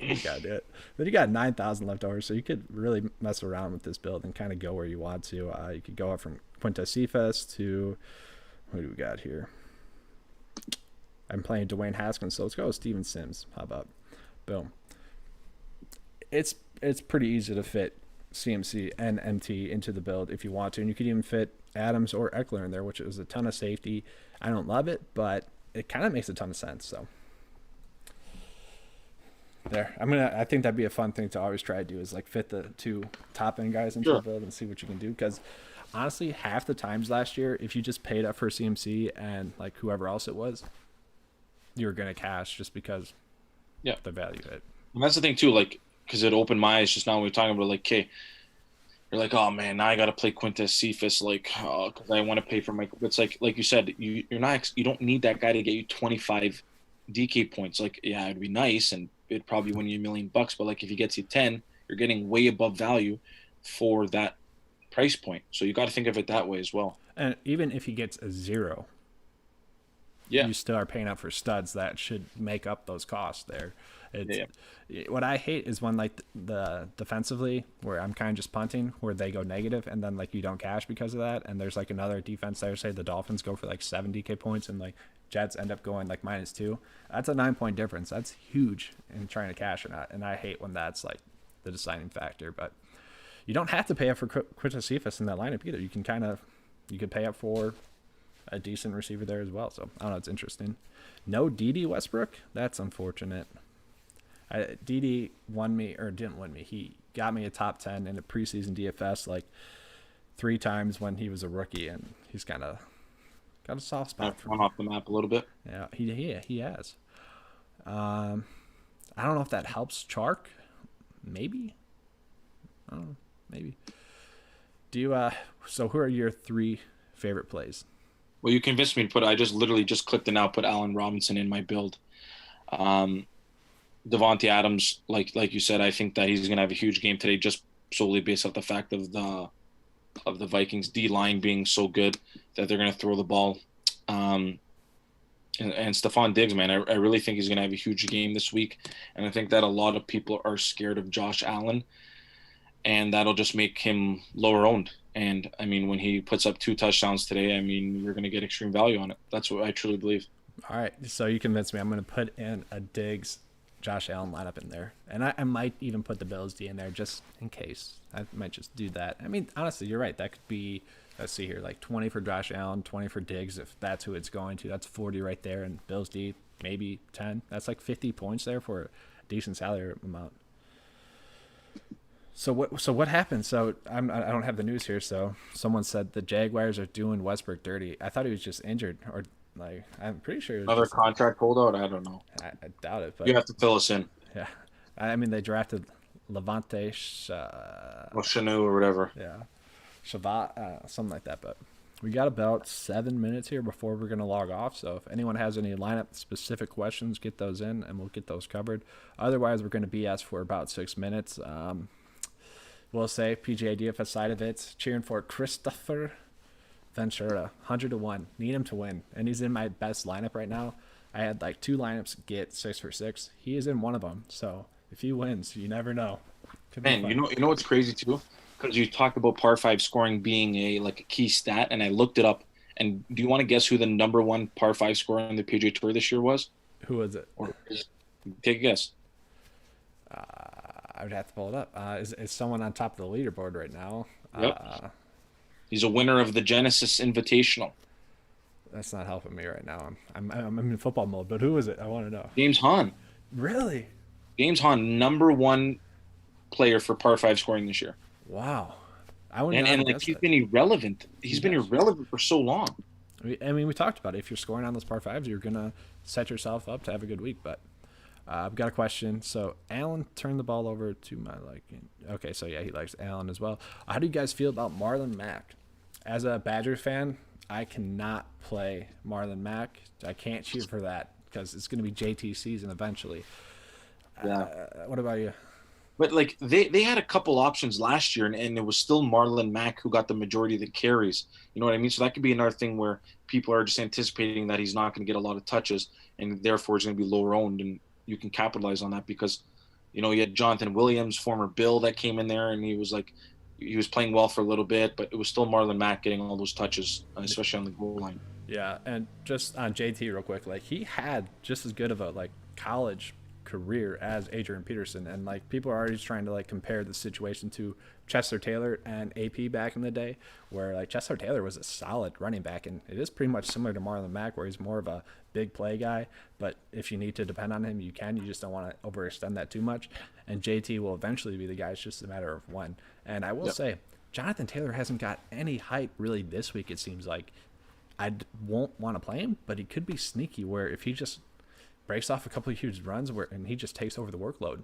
You gotta do it. But you got 9,000 left over, so you could really mess around with this build and kind of go where you want to. You could go up from Quintez Cephas to, what do we got here? I'm playing Dwayne Haskins, so let's go with Steven Sims. How about? Boom. It's pretty easy to fit CMC and MT into the build if you want to, and you could even fit Adams or Eckler in there, which is a ton of safety. I don't love it, but it kind of makes a ton of sense. So there, I think that'd be a fun thing to always try to do, is like fit the 2 top end guys into the build and see what you can do. Because honestly, half the times last year, if you just paid up for CMC and like whoever else it was, you were gonna cash just because the value of it. And that's the thing too, like, because it opened my eyes just now when we were talking about, like, okay, you're like, oh man, now I got to play Quintez Cephas, like, because I want to pay for my. It's like you said, you don't need that guy to get you 25 DK points. Like, yeah, it'd be nice, and it'd probably win you $1 million, but like if he gets you 10, you're getting way above value for that price point. So you got to think of it that way as well. And even if he gets a 0, you still are paying up for studs that should make up those costs there. What I hate is when like the defensively, where I'm kind of just punting, where they go negative and then like you don't cash because of that, and there's like another defense there, say the Dolphins go for like 7 DK points and like Jets end up going like -2. That's a 9-point difference. That's huge in trying to cash or not, and I hate when that's like the deciding factor. But you don't have to pay up for Quintez Cephas in that lineup either. You can pay up for a decent receiver there as well. So I don't know, it's interesting. No DD Westbrook, that's unfortunate. DD didn't win me. He got me a top 10 in a preseason DFS like 3 times when he was a rookie, and he's kind of got a soft spot for him. Off the map a little bit. Yeah, he has. I don't know if that helps Chark. Maybe. I don't know. Maybe. Do you? So who are your 3 favorite plays? Well, you convinced me to put. I just literally just clicked and now put Allen Robinson in my build. Devontae Adams, like you said, I think that he's going to have a huge game today, just solely based off the fact of the Vikings D line being so good that they're going to throw the ball. And Stephon Diggs, man, I really think he's going to have a huge game this week, and I think that a lot of people are scared of Josh Allen, and that'll just make him lower owned. And I mean, when he puts up 2 touchdowns today, I mean, you're going to get extreme value on it. That's what I truly believe. All right, so you convinced me. I'm going to put in a Diggs Josh Allen lineup in there, and I might even put the Bills D in there just in case. I might just do that. I mean, honestly, you're right. That could be, let's see here, like 20 for Josh Allen, 20 for Diggs, if that's who it's going to. That's 40 right there, and Bills D maybe 10. That's like 50 points there for a decent salary amount. So what happened? So I don't have the news here. So someone said the Jaguars are doing Westbrook dirty. I thought he was just injured, or like I'm pretty sure another contract holdout. I don't know. I doubt it, but you have to fill us in. Yeah, I mean they drafted Levante Chanu or whatever. Yeah, Shavat, something like that. But we got about 7 minutes here before we're gonna log off. So if anyone has any lineup specific questions, get those in, and we'll get those covered. Otherwise, we're gonna BS for about 6 minutes. We'll say PGA DFS side of it, cheering for Christopher Ventura, 100-1. Need him to win, and he's in my best lineup right now. I had like 2 lineups get 6 for 6. He is in one of them, so if he wins, you never know. Man, you know what's crazy too? Because you talked about par 5 scoring being a key stat, and I looked it up. And do you want to guess who the number 1 par 5 scorer on the PGA Tour this year was? Who was it? Take a guess. I would have to pull it up. Is someone on top of the leaderboard right now? Yep. He's a winner of the Genesis Invitational. That's not helping me right now. I'm in football mode. But who is it? I want to know. James Hahn. Really? James Hahn, number one player for par five scoring this year. Wow. I wouldn't And know how to like guess he's that. been irrelevant. He's been Yes. irrelevant for so long. I mean, we talked about it. If you're scoring on those par fives, you're gonna set yourself up to have a good week. But I've got a question. So Allen turned the ball over to my liking. Okay, so yeah, he likes Allen as well. How do you guys feel about Marlon Mack? As a Badger fan, I cannot play Marlon Mack. I can't cheer for that because it's going to be JT season eventually. Yeah. What about you? But like they had a couple options last year, and it was still Marlon Mack who got the majority of the carries. You know what I mean? So that could be another thing where people are just anticipating that he's not going to get a lot of touches, and therefore he's going to be lower owned, and you can capitalize on that because, you had Jonathan Williams, former Bill, that came in there, and he was playing well for a little bit, but it was still Marlon Mack getting all those touches, especially on the goal line. Yeah, and just on JT real quick, like he had just as good of a college career as Adrian Peterson, and people are already trying to compare the situation to Chester Taylor and AP back in the day, where Chester Taylor was a solid running back, and it is pretty much similar to Marlon Mack, where he's more of a big play guy, but if you need to depend on him, you can. You just don't want to overextend that too much, and JT will eventually be the guy. It's just a matter of when. And I will say, Jonathan Taylor hasn't got any hype really this week. It seems like won't want to play him, but he could be sneaky where if he just breaks off a couple of huge runs and he just takes over the workload,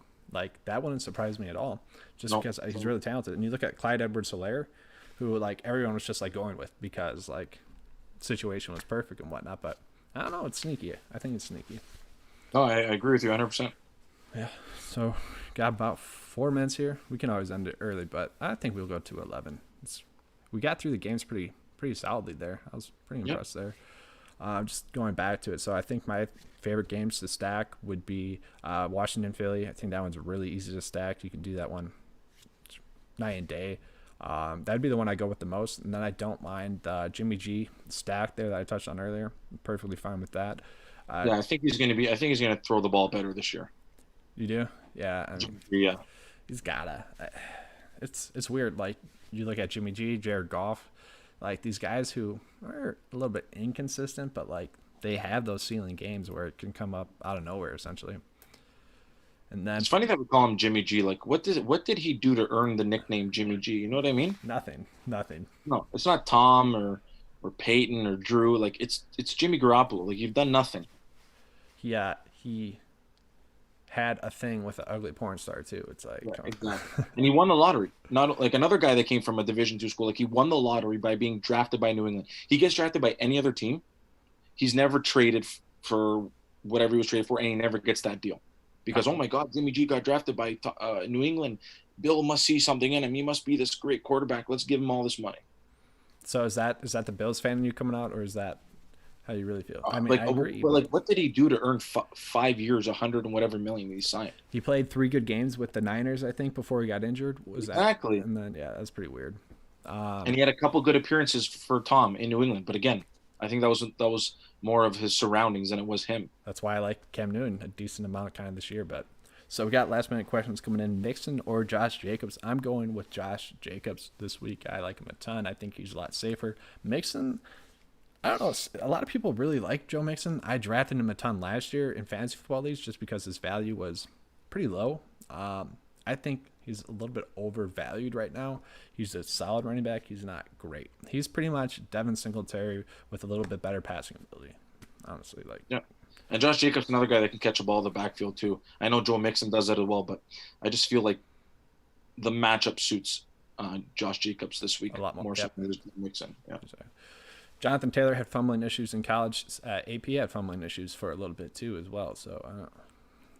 that wouldn't surprise me at all, just because he's really talented. And you look at Clyde Edwards-Helaire, who everyone was just going with because situation was perfect and whatnot, but I don't know, it's sneaky. I think it's sneaky. No, I agree with you 100%. Yeah, so got about 4 minutes here. We can always end it early, but I think we'll go to 11. We got through the games pretty solidly there. I was pretty impressed there. Just going back to it, so I think my favorite games to stack would be Washington Philly. I think that one's really easy to stack. You can do that one night and day. That'd be the one I go with the most, and then I don't mind Jimmy G stack there that I touched on earlier. I'm perfectly fine with that. Yeah, I think he's going to throw the ball better this year. You do? Yeah. Yeah. He's gotta. It's weird. You look at Jimmy G, Jared Goff, these guys who are a little bit inconsistent, but they have those ceiling games where it can come up out of nowhere essentially. And then it's funny that we call him Jimmy G. What did he do to earn the nickname Jimmy G? You know what I mean? Nothing. No, it's not Tom or Peyton or Drew. It's Jimmy Garoppolo. You've done nothing. Yeah, he had a thing with an ugly porn star too. It's exactly. And he won the lottery. Not like another guy that came from a Division II school. He won the lottery by being drafted by New England. He gets drafted by any other team. He's never traded for whatever he was traded for, and he never gets that deal. Because, oh my God, Jimmy G got drafted by New England. Bill must see something in him. He must be this great quarterback. Let's give him all this money. So is that the Bills fan in you coming out, or is that how you really feel? I mean, I agree. But what did he do to earn 5 years, 100 and whatever million he signed? He played 3 good games with the Niners, I think, before he got injured. Exactly. And then, yeah, that's pretty weird. And he had a couple good appearances for Tom in New England. But again, I think that was more of his surroundings than it was him. That's why I like Cam Newton a decent amount kind of this year. But so we got last minute questions coming in. Mixon or Josh Jacobs? I'm going with Josh Jacobs this week. I like him a ton. I think he's a lot safer. Mixon, I don't know. A lot of people really like Joe Mixon. I drafted him a ton last year in fantasy football leagues just because his value was pretty low. I think he's a little bit overvalued right now. He's a solid running back. He's not great. He's pretty much Devin Singletary with a little bit better passing ability, honestly. Yeah. And Josh Jacobs, another guy that can catch a ball in the backfield too. I know Joe Mixon does that as well, but I just feel like the matchup suits Josh Jacobs this week a lot more so than Mixon. Yeah. Jonathan Taylor had fumbling issues in college. AP had fumbling issues for a little bit too as well. So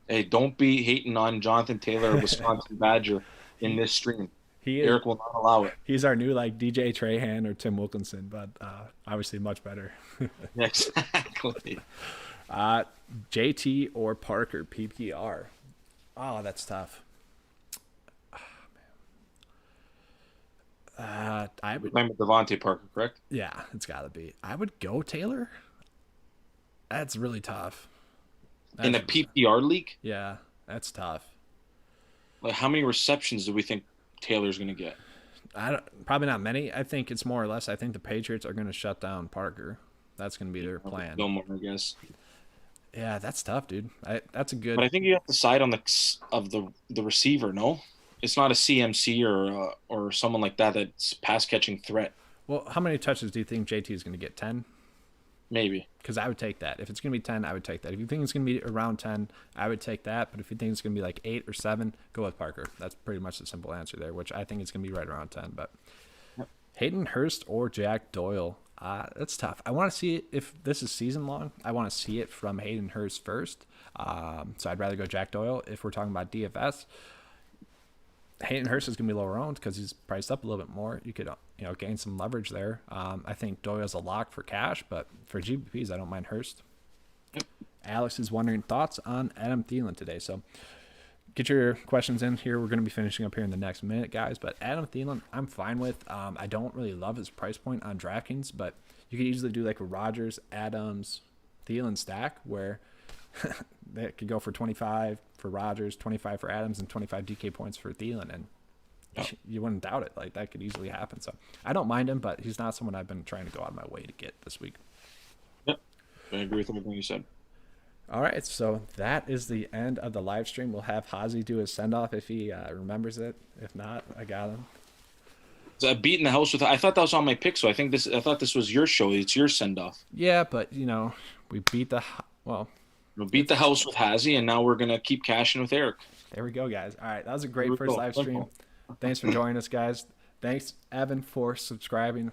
hey, don't be hating on Jonathan Taylor, Wisconsin Badger, in this stream. Eric will not allow it. He's our new DJ Trahan or Tim Wilkinson, but obviously much better. Exactly. JT or Parker PPR? Oh, that's tough. I would. I'm with Devontae Parker, correct? Yeah, it's got to be. I would go Taylor. That's really tough. In a PPR league? Yeah, that's tough. How many receptions do we think Taylor's going to get? Probably not many. I think it's more or less. I think the Patriots are going to shut down Parker. That's going to be their plan. Gilmore, I guess. Yeah, that's tough, dude. That's a good. But I think you have to side on the receiver. No, it's not a CMC or someone like that that's pass catching threat. Well, how many touches do you think JT is going to get? 10? Maybe. Because I would take that. If it's going to be 10, I would take that. If you think it's going to be around 10, I would take that. But if you think it's going to be like 8 or 7, go with Parker. That's pretty much the simple answer there, which I think it's going to be right around 10. But Hayden Hurst or Jack Doyle, that's tough. I want to see it if this is season long. I want to see it from Hayden Hurst first. So I'd rather go Jack Doyle if we're talking about DFS. Hayden Hurst is going to be lower owned because he's priced up a little bit more. You could gain some leverage there. I think Doyle's a lock for cash, but for GPPs, I don't mind Hurst. Yep. Alex is wondering thoughts on Adam Thielen today. So get your questions in here. We're going to be finishing up here in the next minute, guys. But Adam Thielen, I'm fine with. I don't really love his price point on DraftKings, but you could easily do like a Rodgers, Adams, Thielen stack where that could go for 25 for Rodgers, 25 for Adams, and 25 DK points for Thielen, and you wouldn't doubt it. Like that could easily happen. So I don't mind him, but he's not someone I've been trying to go out of my way to get this week. Yep, I agree with everything you said. All right, so that is the end of the live stream. We'll have Hazy do his send off if he remembers it. If not, I got him. So beating the house with. I thought that was on my pick, so I thought this was your show. It's your send off. Yeah, but we beat the We beat the house with Hazy, and now we're gonna keep cashing with Eric. There we go, guys. All right, that was a great first live stream. Thanks for joining us, guys. Thanks, Evan, for subscribing.